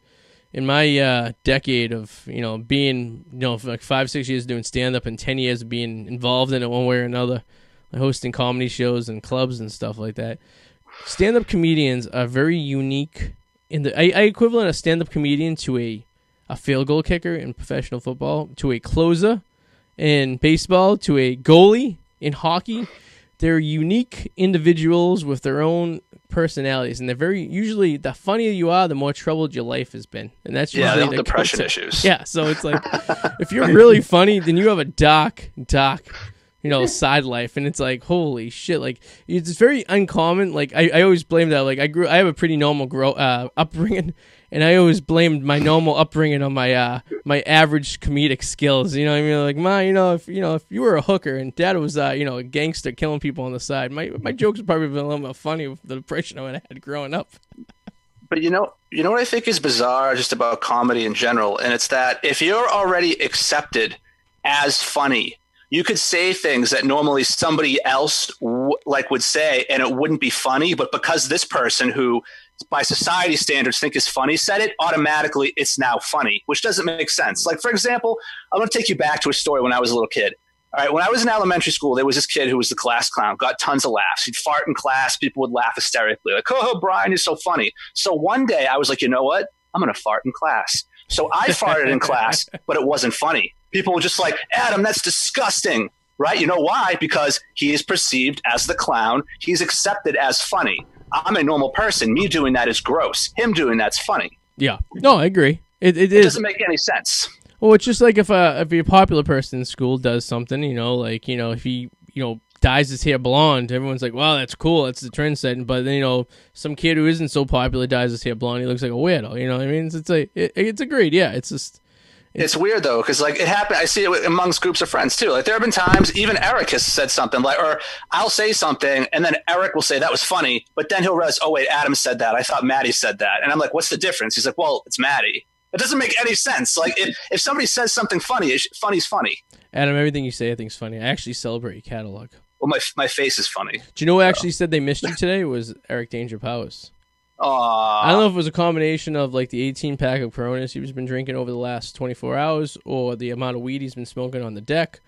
[SPEAKER 1] in my decade of, you know, being, you know, for like 5-6 years doing stand-up and 10 years of being involved in it one way or another, hosting comedy shows and clubs and stuff like that, stand-up comedians are very unique. I equivalent a stand-up comedian to a field goal kicker in professional football, to a closer in baseball, to a goalie in hockey. They're unique individuals with their own personalities, and they're very usually, the funnier you are, the more troubled your life has been, and that's usually
[SPEAKER 2] they have depression issues.
[SPEAKER 1] Yeah, so it's like if you're really funny, then you have a dark, you know, side life, and it's like, holy shit, like it's very uncommon. Like I always blame that. Like I have a pretty normal upbringing, and I always blamed my normal upbringing on my my average comedic skills. You know what I mean? Like, if you were a hooker and dad was you know, a gangster killing people on the side, my jokes would probably been a little more funny with the depression I had growing up.
[SPEAKER 2] But you know what I think is bizarre just about comedy in general, and it's that if you're already accepted as funny, you could say things that normally somebody else would say, and it wouldn't be funny. But because this person, who by society standards think is funny, said it, automatically it's now funny, which doesn't make sense. Like, for example, I'm going to take you back to a story when I was a little kid. All right, when I was in elementary school, there was this kid who was the class clown, got tons of laughs. He'd fart in class. People would laugh hysterically. Like, oh, Brian, you're so funny. So one day I was like, you know what? I'm going to fart in class. So I farted in class, but it wasn't funny. People were just like, Adam, that's disgusting, right? You know why? Because he is perceived as the clown. He's accepted as funny. I'm a normal person. Me doing that is gross. Him doing that's funny.
[SPEAKER 1] Yeah. No, I agree. It
[SPEAKER 2] doesn't make any sense.
[SPEAKER 1] Well, it's just like if a popular person in school does something, you know, like, you know, if he, you know, dyes his hair blonde, everyone's like, wow, that's cool. That's the trend setting. But then, you know, some kid who isn't so popular dyes his hair blonde. He looks like a weirdo. You know what I mean? It's like, it's agreed. Yeah. It's just.
[SPEAKER 2] It's weird though, because like it happened. I see it amongst groups of friends too. Like there have been times, even Eric has said something like, or I'll say something, and then Eric will say that was funny, but then he'll realize, oh wait, Adam said that. I thought Maddie said that, and I'm like, what's the difference? He's like, well, it's Maddie. It doesn't make any sense. Like if somebody says something funny, funny's funny.
[SPEAKER 1] Adam, everything you say I think is funny. I actually celebrate your catalog.
[SPEAKER 2] Well, my face is funny.
[SPEAKER 1] Do you know who actually said they missed you today? Was Eric Danger Powers.
[SPEAKER 2] I
[SPEAKER 1] don't know if it was a combination of like the 18-pack of Coronas he's been drinking over the last 24 hours or the amount of weed he's been smoking on the deck.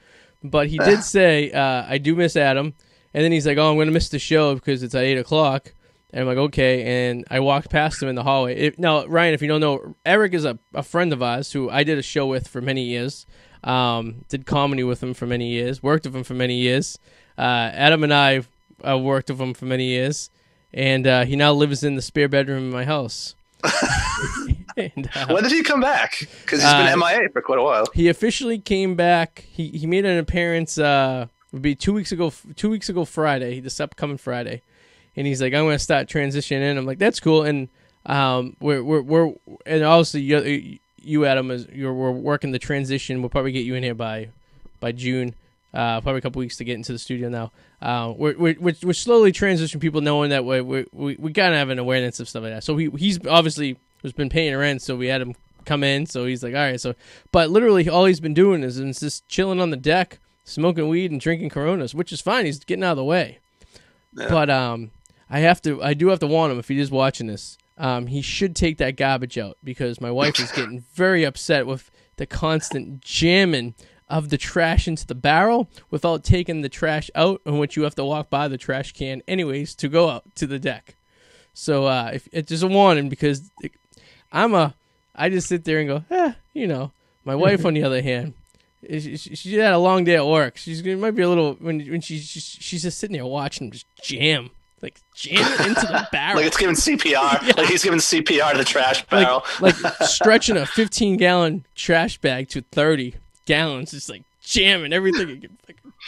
[SPEAKER 1] But he did say, I do miss Adam. And then he's like, oh, I'm going to miss the show because it's at 8 o'clock. And I'm like, okay. And I walked past him in the hallway. Now, Ryan, if you don't know, Eric is a friend of ours who I did a show with for many years. Did comedy with him for many years. Worked with him for many years. Adam and I worked with him for many years, and he now lives in the spare bedroom in my house.
[SPEAKER 2] And, when did he come back? Because he's been MIA for quite a while.
[SPEAKER 1] He officially came back. He made an appearance. Would be 2 weeks ago. 2 weeks ago Friday. This upcoming Friday, and he's like, "I'm going to start transitioning in." I'm like, "That's cool." And we're and obviously you Adam we're working the transition. We'll probably get you in here by June. Probably a couple weeks to get into the studio now. We're slowly transitioning people, knowing that we gotta have an awareness of stuff like that. So he's obviously has been paying rent, so we had him come in. So he's like, all right. So, but literally all he's been doing is just chilling on the deck, smoking weed and drinking Coronas, which is fine. He's getting out of the way. Yeah. But I do have to warn him if he is watching this. He should take that garbage out, because my wife is getting very upset with the constant jamming of the trash into the barrel without taking the trash out, in which you have to walk by the trash can anyways to go out to the deck. So if it's just a warning, because I just sit there and go, My wife, on the other hand, she had a long day at work. It might be a little when she's just sitting there watching him just jam it into the barrel.
[SPEAKER 2] Like it's giving CPR. Yeah. Like he's giving CPR to the trash barrel.
[SPEAKER 1] Like stretching a 15-gallon trash bag to 30 gallons, just like jamming everything you can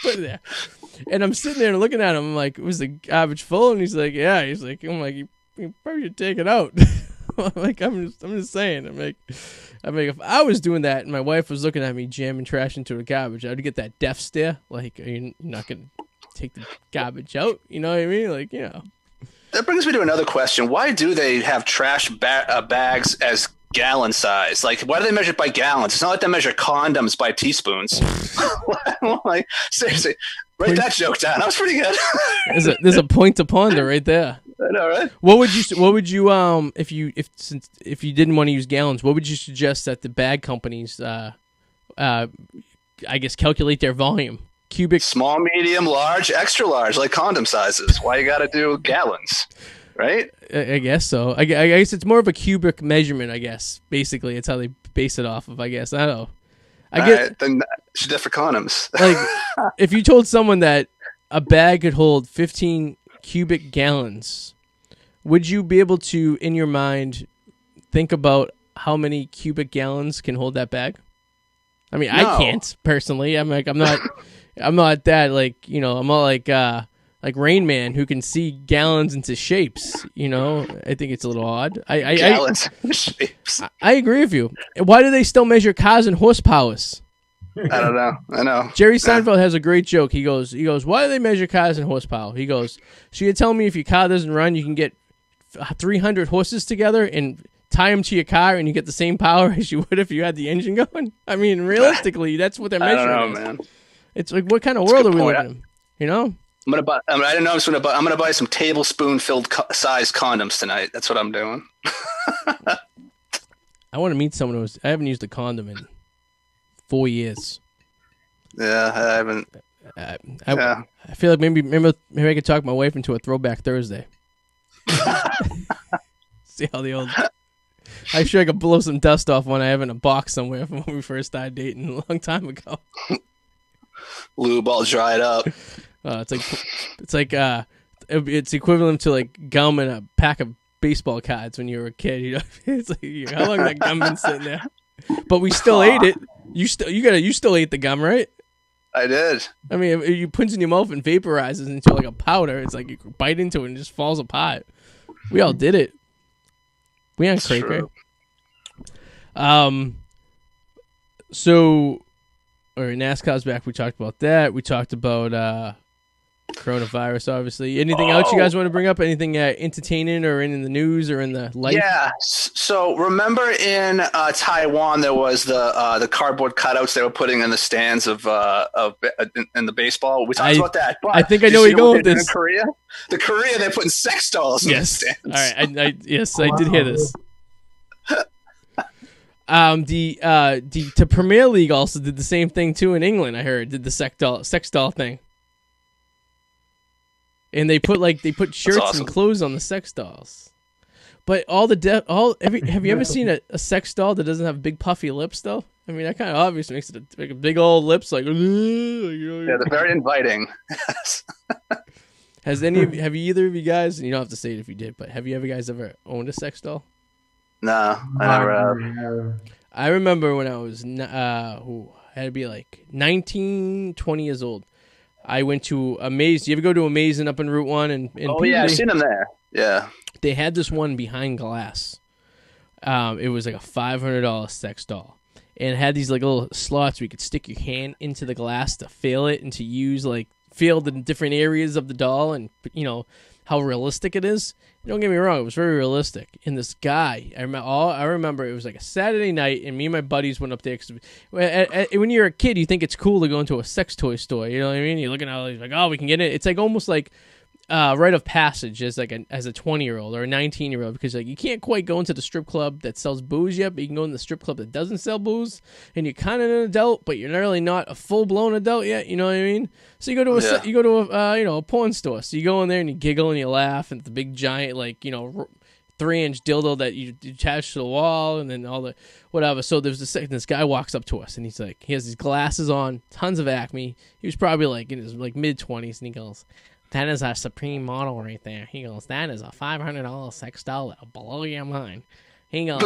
[SPEAKER 1] put in there. And I'm sitting there and looking at him. I'm like, was the garbage full? And he's like, yeah. He's like, I'm like, you probably should take it out. I'm just saying. I'm like, if I was doing that and my wife was looking at me jamming trash into the garbage, I'd get that death stare. Like, are you not gonna take the garbage out? You know what I mean? Like,
[SPEAKER 2] That brings me to another question. Why do they have trash bags as gallon size? Like, why do they measure it by gallons? It's not like they measure condoms by teaspoons. Like, seriously, write that joke down. That was pretty good.
[SPEAKER 1] There's a point to ponder right there.
[SPEAKER 2] I know, right?
[SPEAKER 1] What would you if you didn't want to use gallons, what would you suggest that the bag companies I guess calculate their volume? Cubic,
[SPEAKER 2] small, medium, large, extra large, like condom sizes. Why you got to do gallons, right?
[SPEAKER 1] I guess so. I guess it's more of a cubic measurement. I guess basically it's how they base it off of. I guess I don't know.
[SPEAKER 2] Right, then should differ condoms.
[SPEAKER 1] Like if you told someone that a bag could hold 15 cubic gallons, would you be able to, in your mind, think about how many cubic gallons can hold that bag? I mean, no. I can't personally. I'm not that I'm not like Rain Man who can see gallons into shapes. I think it's a little odd.
[SPEAKER 2] Gallons into shapes.
[SPEAKER 1] I agree with you. Why do they still measure cars in horsepowers?
[SPEAKER 2] I don't know. I know.
[SPEAKER 1] Jerry Seinfeld has a great joke. He goes, why do they measure cars in horsepower? He goes, so you're telling me if your car doesn't run, you can get 300 horses together and tie them to your car and you get the same power as you would if you had the engine going? I mean, realistically, that's what they're measuring.
[SPEAKER 2] I don't know, man.
[SPEAKER 1] It's like, what kind of world are we living in? I'm
[SPEAKER 2] gonna buy. I'm gonna buy some tablespoon-filled size condoms tonight. That's what I'm doing.
[SPEAKER 1] I want to meet someone I haven't used a condom in 4 years.
[SPEAKER 2] Yeah, I haven't.
[SPEAKER 1] I feel like maybe I could talk my wife into a Throwback Thursday. See how the old. I'm sure I could blow some dust off one I have in a box somewhere from when we first started dating a long time ago.
[SPEAKER 2] Lube all dried up.
[SPEAKER 1] It's equivalent to like gum in a pack of baseball cards when you were a kid. It's like, how long that gum been sitting there? But we still ate it. You still ate the gum, right?
[SPEAKER 2] I did.
[SPEAKER 1] I mean, if you put it in your mouth and vaporizes into like a powder, it's like you bite into it and it just falls apart. We all did it. We aren't cray-cray. So, all right, NASCAR's back. We talked about that. We talked about coronavirus, obviously. Anything else you guys want to bring up? Anything entertaining or in the news or in the life?
[SPEAKER 2] Yeah. So remember in Taiwan there was the cardboard cutouts they were putting in the stands of in the baseball. We talked about that. But
[SPEAKER 1] I think I know where you're going with this.
[SPEAKER 2] In Korea, they're putting sex dolls in the stands.
[SPEAKER 1] All right. I did hear this. The Premier League also did the same thing too in England. I heard did the sex doll thing. And they put shirts
[SPEAKER 2] awesome.
[SPEAKER 1] and clothes on the sex dolls. But have you ever seen a sex doll that doesn't have big puffy lips though? I mean, that kind of obviously makes it like big old lips like.
[SPEAKER 2] Yeah, they're very inviting.
[SPEAKER 1] Have either of you guys, and you don't have to say it if you did, but have you guys ever owned a sex doll?
[SPEAKER 2] No, I never have.
[SPEAKER 1] I remember when I was, I had to be like 19, 20 years old. I went to Amaze. You ever go to Amazing up in Route 1?
[SPEAKER 2] Yeah, I've seen them there. Yeah.
[SPEAKER 1] They had this one behind glass. It was like a $500 sex doll. And it had these like little slots where you could stick your hand into the glass to feel it and to feel the different areas of the doll and, how realistic it is. Don't get me wrong, it was very realistic. And this guy, I remember it was like a Saturday night, and me and my buddies went up there. Cause when you're a kid, you think it's cool to go into a sex toy store. You know what I mean? You're looking at all these, like, oh, we can get it. It's like almost like rite of passage as a 20-year-old or a 19-year-old, because like you can't quite go into the strip club that sells booze yet, but you can go in the strip club that doesn't sell booze, and you're kind of an adult, but you're really not a full-blown adult yet. You know what I mean? So you go to a porn store. So you go in there and you giggle and you laugh at the big giant 3-inch dildo that you attach to the wall, and then all the whatever. So there's this guy walks up to us, and he's like, he has these glasses on, tons of acne. He was probably like in his mid-20s, and he goes, "That is our supreme model right there." He goes, "That is a $500 sex doll that'll blow your mind." He goes,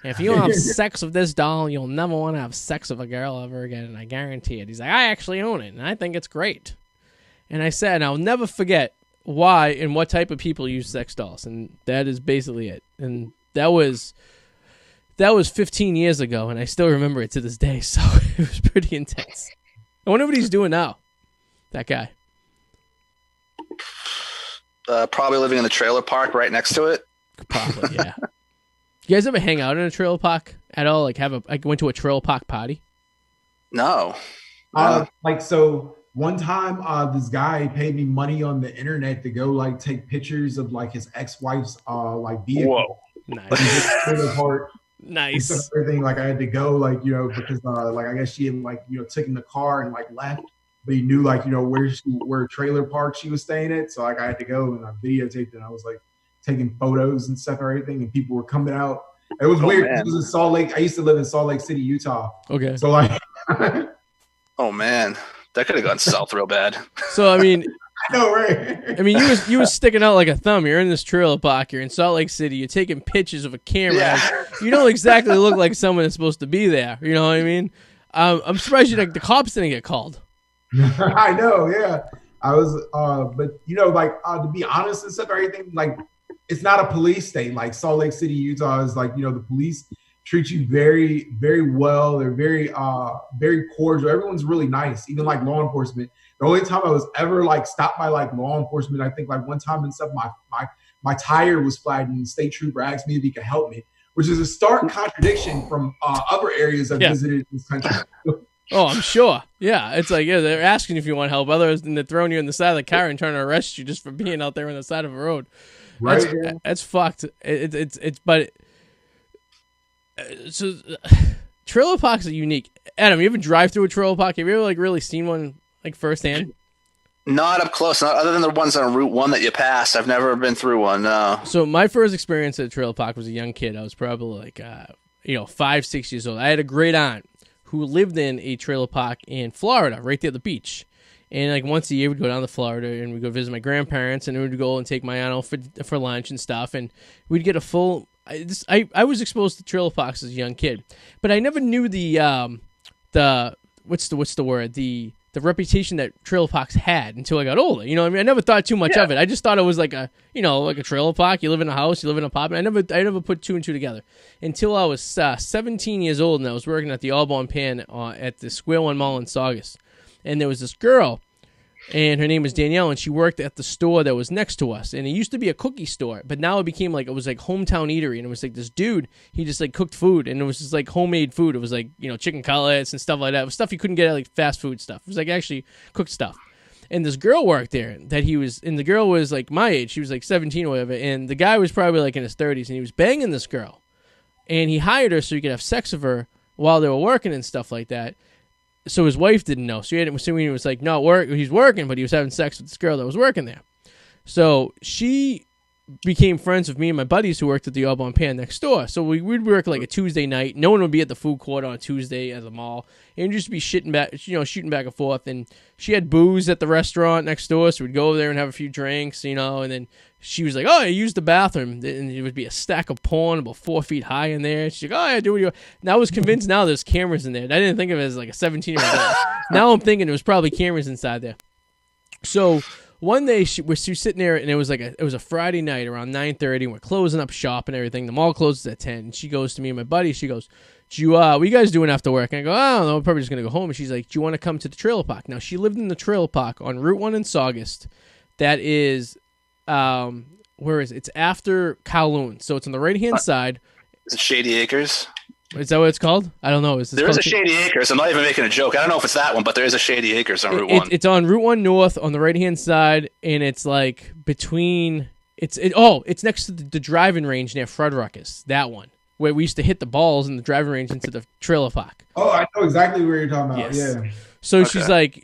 [SPEAKER 1] "If you have sex with this doll, you'll never want to have sex with a girl ever again, and I guarantee it." He's like, "I actually own it, and I think it's great." And I said, and I'll never forget why and what type of people use sex dolls, and that is basically it. And that was 15 years ago, and I still remember it to this day, so it was pretty intense. I wonder what he's doing now, that guy.
[SPEAKER 2] Probably living in the trailer park right next to it.
[SPEAKER 1] Probably, yeah. You guys ever hang out in a trailer park at all? Like went to a trailer park party?
[SPEAKER 2] No.
[SPEAKER 3] So one time, this guy paid me money on the internet to go take pictures of his ex-wife's vehicle.
[SPEAKER 2] Whoa,
[SPEAKER 1] nice. Nice.
[SPEAKER 3] Everything I had to go because I guess she had taken the car and left. But he knew where trailer park she was staying at, so I had to go and I videotaped it. And I was taking photos and stuff and everything, and people were coming out. It was weird. Man. It was in Salt Lake. I used to live in Salt Lake City, Utah.
[SPEAKER 1] Okay.
[SPEAKER 3] So
[SPEAKER 2] oh man, that could have gone south real bad.
[SPEAKER 1] So I mean,
[SPEAKER 3] I know, right?
[SPEAKER 1] I mean, you was sticking out like a thumb. You're in this trailer park. You're in Salt Lake City. You're taking pictures of a camera.
[SPEAKER 2] Yeah.
[SPEAKER 1] You don't exactly look like someone that's supposed to be there. You know what I mean? I'm surprised the cops didn't get called.
[SPEAKER 3] I know, yeah. I was, but to be honest and stuff, everything it's not a police state. Salt Lake City, Utah is the police treat you very, very well. They're very, very cordial. Everyone's really nice, even law enforcement. The only time I was ever stopped by law enforcement, I think one time and stuff, my tire was flat and the state trooper asked me if he could help me, which is a stark contradiction from other areas I've visited in this country.
[SPEAKER 1] Oh, I'm sure. Yeah, it's they're asking if you want help. Otherwise, they're throwing you in the side of the car and trying to arrest you just for being out there on the side of a road.
[SPEAKER 3] Right.
[SPEAKER 1] That's fucked. So trailer parks are unique. Adam, you ever drive through a trailer park? Have you ever really seen one firsthand?
[SPEAKER 2] Not up close. Not other than the ones on Route 1 that you pass. I've never been through one. No.
[SPEAKER 1] So my first experience at a trailer park was a young kid. I was probably 5, 6 years old. I had a great aunt who lived in a trailer park in Florida, right there at the beach. And once a year, we'd go down to Florida and we'd go visit my grandparents, and we'd go and take my aunt out for lunch and stuff. And we'd get a full. I was exposed to trailer parks as a young kid, but I never knew the what's the word, the reputation that trailer parks had until I got older. You know what I mean? I never thought too much of it. I just thought it was like a trailer park. You live in a house, you live in an apartment. I never put two and two together until I was 17 years old, and I was working at the Audubon Pan at the Square One Mall in Saugus. And there was this girl, and her name was Danielle, and she worked at the store that was next to us. And it used to be a cookie store, but now it became it was hometown eatery, and it was this dude, he just cooked food, and it was just homemade food. It was chicken cutlets and stuff like that. It was stuff you couldn't get at fast food stuff. It was actually cooked stuff. And this girl worked there and the girl was my age. She was 17 or whatever, and the guy was probably in his 30s, and he was banging this girl. And he hired her so he could have sex with her while they were working and stuff like that. So his wife didn't know. So he was he's working, but he was having sex with this girl that was working there. So she became friends with me and my buddies who worked at the Audubon Pan next door. So we'd work like a Tuesday night. No one would be at the food court on a Tuesday at the mall, and just be shooting back and forth. And she had booze at the restaurant next door, so we'd go over there and have a few drinks, and then she was like, "Oh, I used the bathroom," and it would be a stack of porn about 4 feet high in there. She's like, "Oh, yeah, do what you want." And I was convinced now there's cameras in there. And I didn't think of it as like a 17-year-old. Now I'm thinking there was probably cameras inside there. So one day she was sitting there, and it was a Friday night around 9:30, and we're closing up shop and everything. The mall closes at 10. And she goes to me and my buddy. She goes, what are you guys doing after work? And I go, I don't know. I'm probably just gonna go home. And she's like, do you want to come to the trailer park? Now she lived in the trailer park on Route 1 in Saugus. That is, where is it? It's after Kowloon, so it's on the right hand side.
[SPEAKER 2] Is it Shady Acres?
[SPEAKER 1] Is that what it's called? I don't know.
[SPEAKER 2] There is a Shady Acres. I'm not even making a joke. I don't know if it's that one, but there is a Shady Acres on Route 1.
[SPEAKER 1] It's on Route 1 North on the right-hand side, and it's like between... It's next to the driving range near Fred Ruckus, that one, where we used to hit the balls in the driving range into the trailer park.
[SPEAKER 3] Oh, I know exactly where you're talking about.
[SPEAKER 1] Yes.
[SPEAKER 3] Yeah.
[SPEAKER 1] So okay.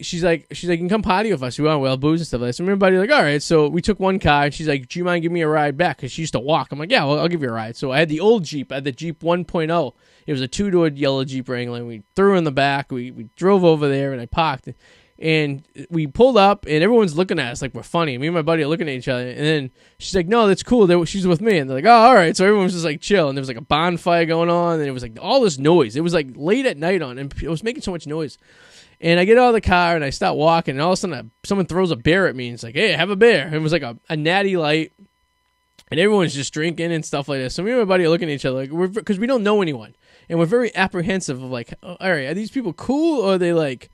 [SPEAKER 1] she's like, you can come party with us. We want well booze and stuff like that. So everybody like, all right. So we took one car, and she's like, do you mind giving me a ride back? Because she used to walk. I'm like, yeah, well, I'll give you a ride. So I had the old Jeep. I had the Jeep 1.0. It was a 2-door yellow Jeep Wrangler. And we threw her in the back. We drove over there, and I parked. And we pulled up, and everyone's looking at us like we're funny. Me and my buddy are looking at each other. And then she's like, no, that's cool. She's with me. And they're like, oh, all right. So everyone was just like chill. And there was like a bonfire going on. And it was like all this noise. It was like late at night and it was making so much noise. And I get out of the car, and I start walking. And all of a sudden, someone throws a beer at me. And it's like, hey, have a beer. And it was like a natty light. And everyone's just drinking and stuff like this. So me and my buddy are looking at each other like because we don't know anyone. And we're very apprehensive of like, all right, are these people cool, or are they like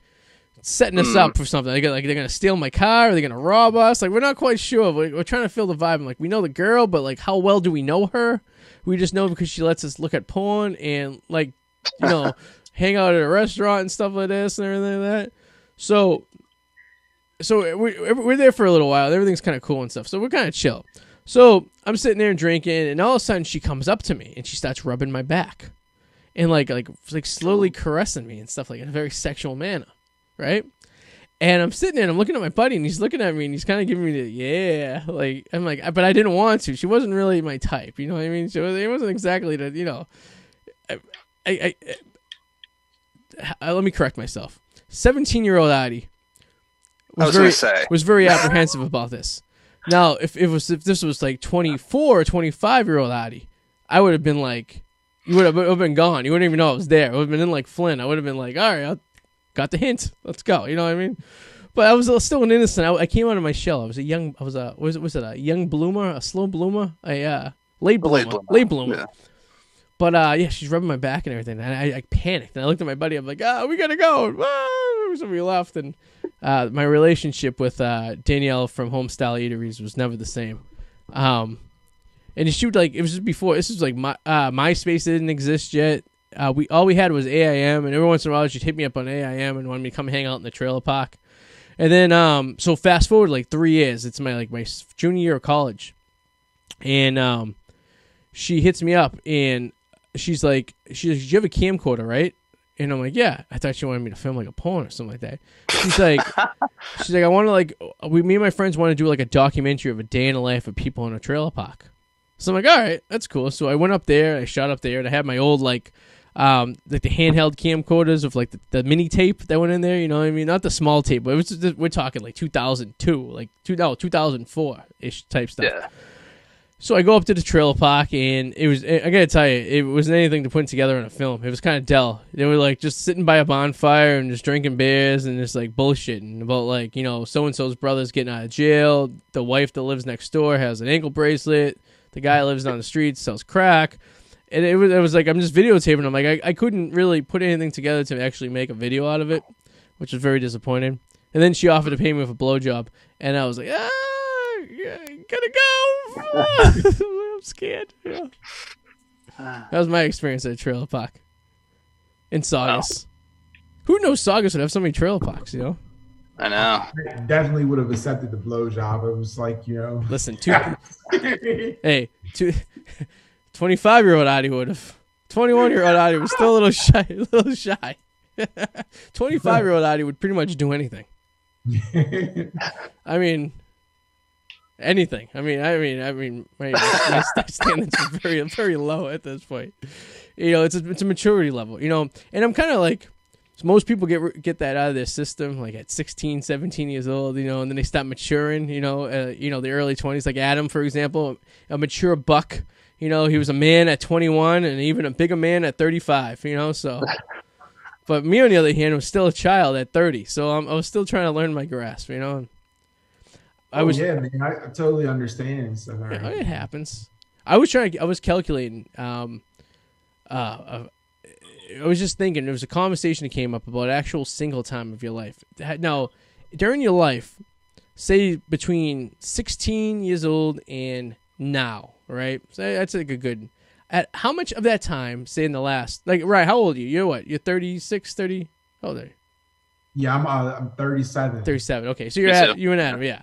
[SPEAKER 1] setting us up for something? They're gonna steal my car, or they're gonna rob us? Like, we're not quite sure. We're trying to feel the vibe. I'm like, we know the girl, but like, how well do we know her? We just know because she lets us look at porn and like, hang out at a restaurant and stuff like this and everything like that. So we're there for a little while. Everything's kind of cool and stuff. So we're kind of chill. So I'm sitting there and drinking, and all of a sudden she comes up to me and she starts rubbing my back. And like slowly caressing me and stuff like in a very sexual manner, right? And I'm sitting there and I'm looking at my buddy, and he's looking at me, and he's kind of giving me the yeah, like I'm like, but I didn't want to. She wasn't really my type, you know what I mean? It wasn't exactly the, let me correct myself. 17-year-old Arty was very apprehensive about this. Now, if this was like 24 or 25-year-old Arty, I would have been like. You would have been gone. You wouldn't even know I was there. I would have been in like Flynn. I would have been like, all right, I got the hint. Let's go. You know what I mean? But I was still an innocent. I came out of my shell. Was it a young bloomer, a slow bloomer, a late bloomer? Late bloomer. Yeah. But yeah, she's rubbing my back and everything. And I panicked. And I looked at my buddy. I'm like, we gotta go. So we left. And my relationship with Danielle from Homestyle Eateries was never the same. And she would like, it was just before, this was like MySpace didn't exist yet. All we had was AIM, and every once in a while she'd hit me up on AIM and wanted me to come hang out in the trailer park. And then, so fast forward like 3 years, it's my junior year of college. And she hits me up, and she's like, do you have a camcorder, right? And I'm like, yeah. I thought she wanted me to film like a porn or something like that. She's like, I want to me and my friends want to do like a documentary of a day in the life of people in a trailer park. So I'm like, all right, that's cool. So I went up there, I shot up there, and I had my old the handheld camcorders of like the mini tape that went in there. You know what I mean? Not the small tape, but it was we're talking like 2002, 2004 ish type stuff. Yeah. So I go up to the trailer park, and it was, I gotta tell you, it wasn't anything to put together in a film. It was kind of dull. They were like just sitting by a bonfire and just drinking beers and just like bullshitting about like, so-and-so's brother's getting out of jail. The wife that lives next door has an ankle bracelet. The guy lives down the street, sells crack. And it was like, I'm just videotaping them. Like, I couldn't really put anything together to actually make a video out of it, which was very disappointing. And then she offered to pay me with a blowjob. And I was like, gotta go. I'm scared. Yeah. That was my experience at a trailer park in Saugus. Wow. Who knows Saugus would have so many trailer parks,
[SPEAKER 2] I know.
[SPEAKER 3] I definitely would have accepted the blowjob. It was like,
[SPEAKER 1] Listen, 25-year-old Arty would have. 21-year-old Arty was still a little shy. 25-year-old Arty would pretty much do anything. I mean, anything. I mean, my standards are very, very low at this point. You know, it's a maturity level. You know, and I'm kind of like, so most people get that out of their system like at 16, 17 years old. You know, and then they start maturing. You know, the early 20s. Like Adam, for example, a mature buck. You know, he was a man at 21 and even a bigger man at 35. You know, so. But me, on the other hand, was still a child at 30, so I was still trying to learn my grasp, you know.
[SPEAKER 3] Yeah, man, I totally understand. So
[SPEAKER 1] it happens. I was calculating. I was just thinking. There was a conversation that came up about actual single time of your life. Now, during your life, say between 16 years old and now, right? So that's like a good. At how much of that time, say in the last, like, right, how old are you? You're what? You're 36, 30? How old are you?
[SPEAKER 3] Yeah, I'm 37.
[SPEAKER 1] 37, okay. So you and Adam, yeah.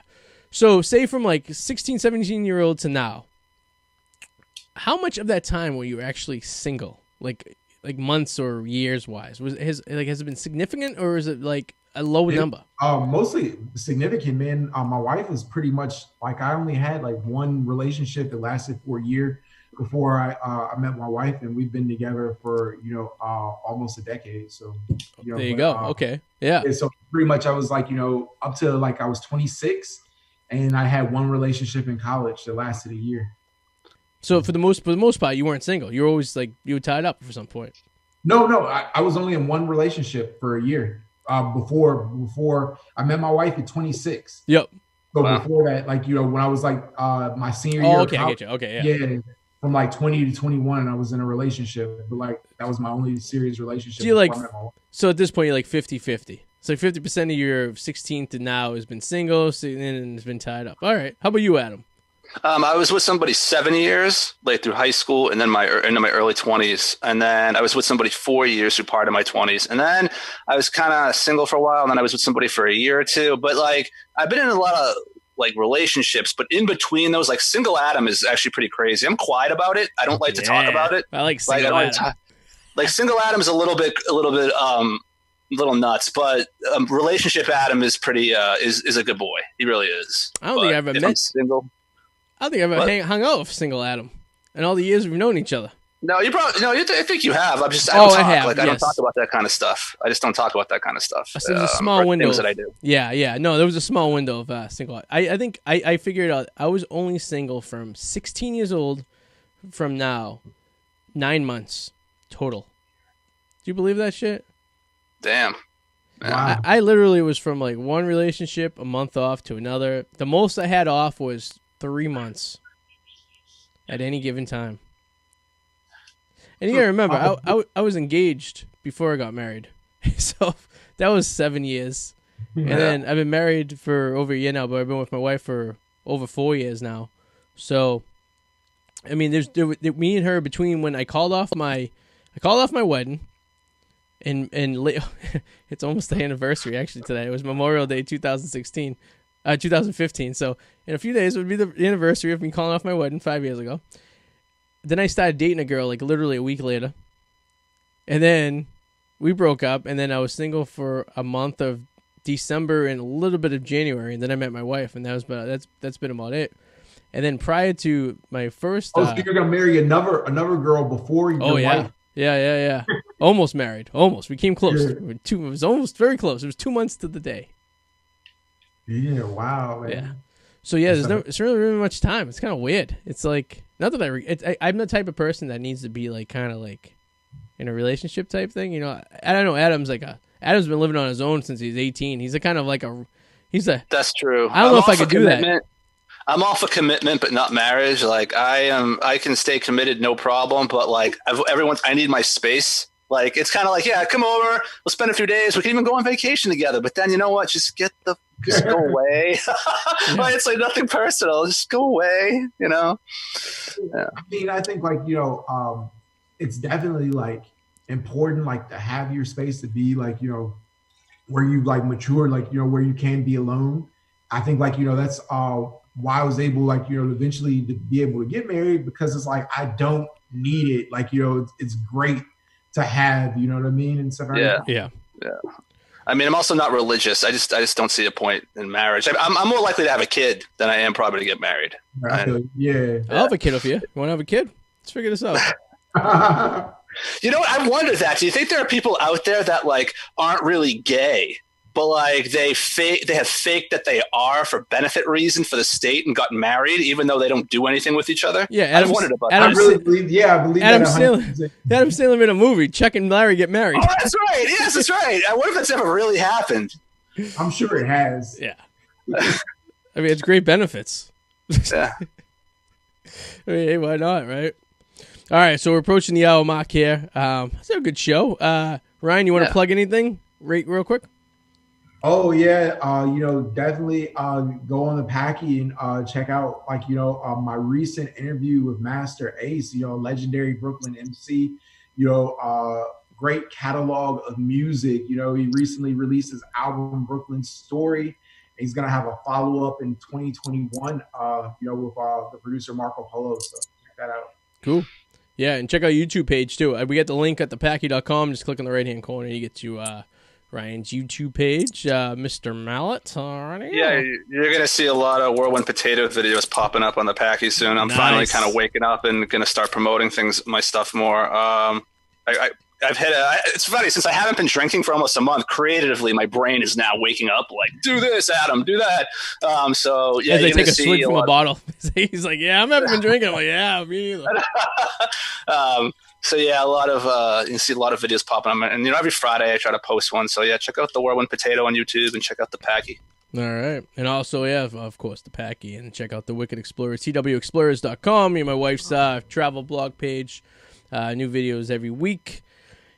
[SPEAKER 1] So say from like 16, 17-year-old to now, how much of that time were you actually single? Like months or years wise? Has it been significant, or is it like a low number?
[SPEAKER 3] Mostly significant, man. My wife was pretty much like, I only had like one relationship that lasted for a year before I met my wife, and we've been together for almost a decade. So
[SPEAKER 1] there you go. Okay, yeah.
[SPEAKER 3] So pretty much I was like up to like I was 26, and I had one relationship in college that lasted a year. So
[SPEAKER 1] for the most part, you weren't single. You were always like you were tied up for some point.
[SPEAKER 3] No, I was only in one relationship for a year before I met my wife at 26.
[SPEAKER 1] Yep.
[SPEAKER 3] So before that, like when I was like my senior year.
[SPEAKER 1] Okay, I get you. Okay, yeah.
[SPEAKER 3] Yeah. From like 20 to 21, I was in a relationship, but like that was my only serious relationship.
[SPEAKER 1] So at this point, you're like 50-50. So 50% of your 16 to now has been single, and has been tied up. All right. How about you, Adam?
[SPEAKER 2] I was with somebody 7 years, like through high school, and then into my early 20s. And then I was with somebody 4 years through part of my 20s. And then I was kind of single for a while, and then I was with somebody for a year or two. But like I've been in a lot of like relationships, but in between those, like single Adam is actually pretty crazy. I'm quiet about it. I don't like to talk about it.
[SPEAKER 1] I like single Adam.
[SPEAKER 2] Like single Adam is a little bit nuts, but relationship Adam is pretty is a good boy. He really is.
[SPEAKER 1] I don't think I've ever met single. I don't think I've ever hung out with single Adam in all the years we've known each other.
[SPEAKER 2] No, I think you have. I don't talk about that kind of stuff. I just don't talk about that kind of stuff.
[SPEAKER 1] So there's a small window.
[SPEAKER 2] Things that I do.
[SPEAKER 1] Yeah. No, there was a small window of single. I think I figured out I was only single from 16 years old from now, 9 months total. Do you believe that shit?
[SPEAKER 2] Damn.
[SPEAKER 3] Wow.
[SPEAKER 1] I literally was from like one relationship, a month off to another. The most I had off was 3 months at any given time. And you gotta remember, I was engaged before I got married. So that was 7 years. And then I've been married for over a year now, but I've been with my wife for over 4 years now. So, I mean, there's me and her between when I called off my wedding, and it's almost the anniversary actually today. It was Memorial Day 2015. So in a few days it would be the anniversary of me calling off my wedding 5 years ago. Then I started dating a girl like literally a week later. And then we broke up, and then I was single for a month of December and a little bit of January, and then I met my wife, and that's been about it. And then prior to my first
[SPEAKER 3] so you're gonna marry another girl before your wife?
[SPEAKER 1] Yeah. Almost married. Almost. We came close. It was almost very close. It was 2 months to the day.
[SPEAKER 3] Yeah, wow, man.
[SPEAKER 1] Yeah. So yeah, it's really much time. It's kind of weird. It's like not that I'm the type of person that needs to be like kind of like in a relationship type thing. You know, I don't know. Adam's been living on his own since he's 18. He's
[SPEAKER 2] That's true.
[SPEAKER 1] I don't know if I could do that.
[SPEAKER 2] I'm all for commitment, but not marriage. Like I can stay committed, no problem. But like I need my space. Like it's kind of like, yeah, come over. We'll spend a few days. We can even go on vacation together. But then you know what? Just go away. It's like nothing personal. Just go away. You know. Yeah.
[SPEAKER 3] I mean, I think like it's definitely like important like to have your space to be like where you like mature, like where you can be alone. I think like that's why I was able like eventually to be able to get married, because it's like I don't need it. Like it's great to have, you know what I mean, and stuff.
[SPEAKER 1] Yeah.
[SPEAKER 2] I mean, I'm also not religious. I just don't see a point in marriage. I'm more likely to have a kid than I am probably to get married.
[SPEAKER 3] Yeah.
[SPEAKER 1] I'll have a kid with you. You want to have a kid? Let's figure this out.
[SPEAKER 2] You know what? I've wondered that. Do you think there are people out there that like aren't really gay, but like they have faked that they are for benefit reason for the state and got married, even though they don't do anything with each other?
[SPEAKER 1] Yeah,
[SPEAKER 2] I've wondered about that.
[SPEAKER 3] I believe Adam
[SPEAKER 1] Sandler made a movie. Chuck and Larry get married.
[SPEAKER 2] Oh, that's right. Yes, that's right. I wonder if that's ever really happened.
[SPEAKER 3] I'm sure it has.
[SPEAKER 1] Yeah. I mean, it's great benefits.
[SPEAKER 2] Yeah.
[SPEAKER 1] I mean, hey, why not, right? All right, so we're approaching the hour mark here. It's a good show. Ryan, you want to plug anything real quick?
[SPEAKER 3] Oh yeah, definitely go on the Packy and check out my recent interview with Master Ace, legendary Brooklyn MC, great catalog of music. He recently released his album Brooklyn Story. He's gonna have a follow-up in 2021, with the producer Marco Polo. So check that out.
[SPEAKER 1] Cool. Yeah, and check out YouTube page too. We get the link at thepacky.com. Just click on the right-hand corner. You get to Ryan's YouTube page, Mr. Mallet. Alrighty.
[SPEAKER 2] Yeah, you're going to see a lot of Whirlwind Potato videos popping up on the Packy soon. I'm finally kind of waking up and going to start promoting my stuff more. I've hit it's funny, since I haven't been drinking for almost a month, creatively, my brain is now waking up like, do this, Adam, do that. So, yeah.
[SPEAKER 1] As they take a swig from a bottle. He's like, yeah, I haven't been drinking. I'm like, yeah, me either.
[SPEAKER 2] So, yeah, you see a lot of videos popping up. And, every Friday I try to post one. So, yeah, check out the Whirlwind Potato on YouTube and check out the Packy.
[SPEAKER 1] All right. And also, yeah, of course, the Packy. And check out the Wicked Explorer, twexplorers.com. My wife's travel blog page. New videos every week.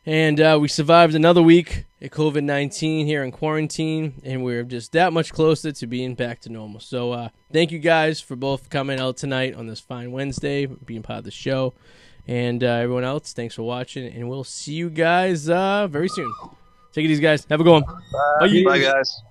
[SPEAKER 1] And we survived another week at COVID-19 here in quarantine, and we're just that much closer to being back to normal. So thank you guys for both coming out tonight on this fine Wednesday, being part of the show. And everyone else, thanks for watching, and we'll see you guys very soon. Take it easy, guys. Have a good one.
[SPEAKER 2] Bye guys.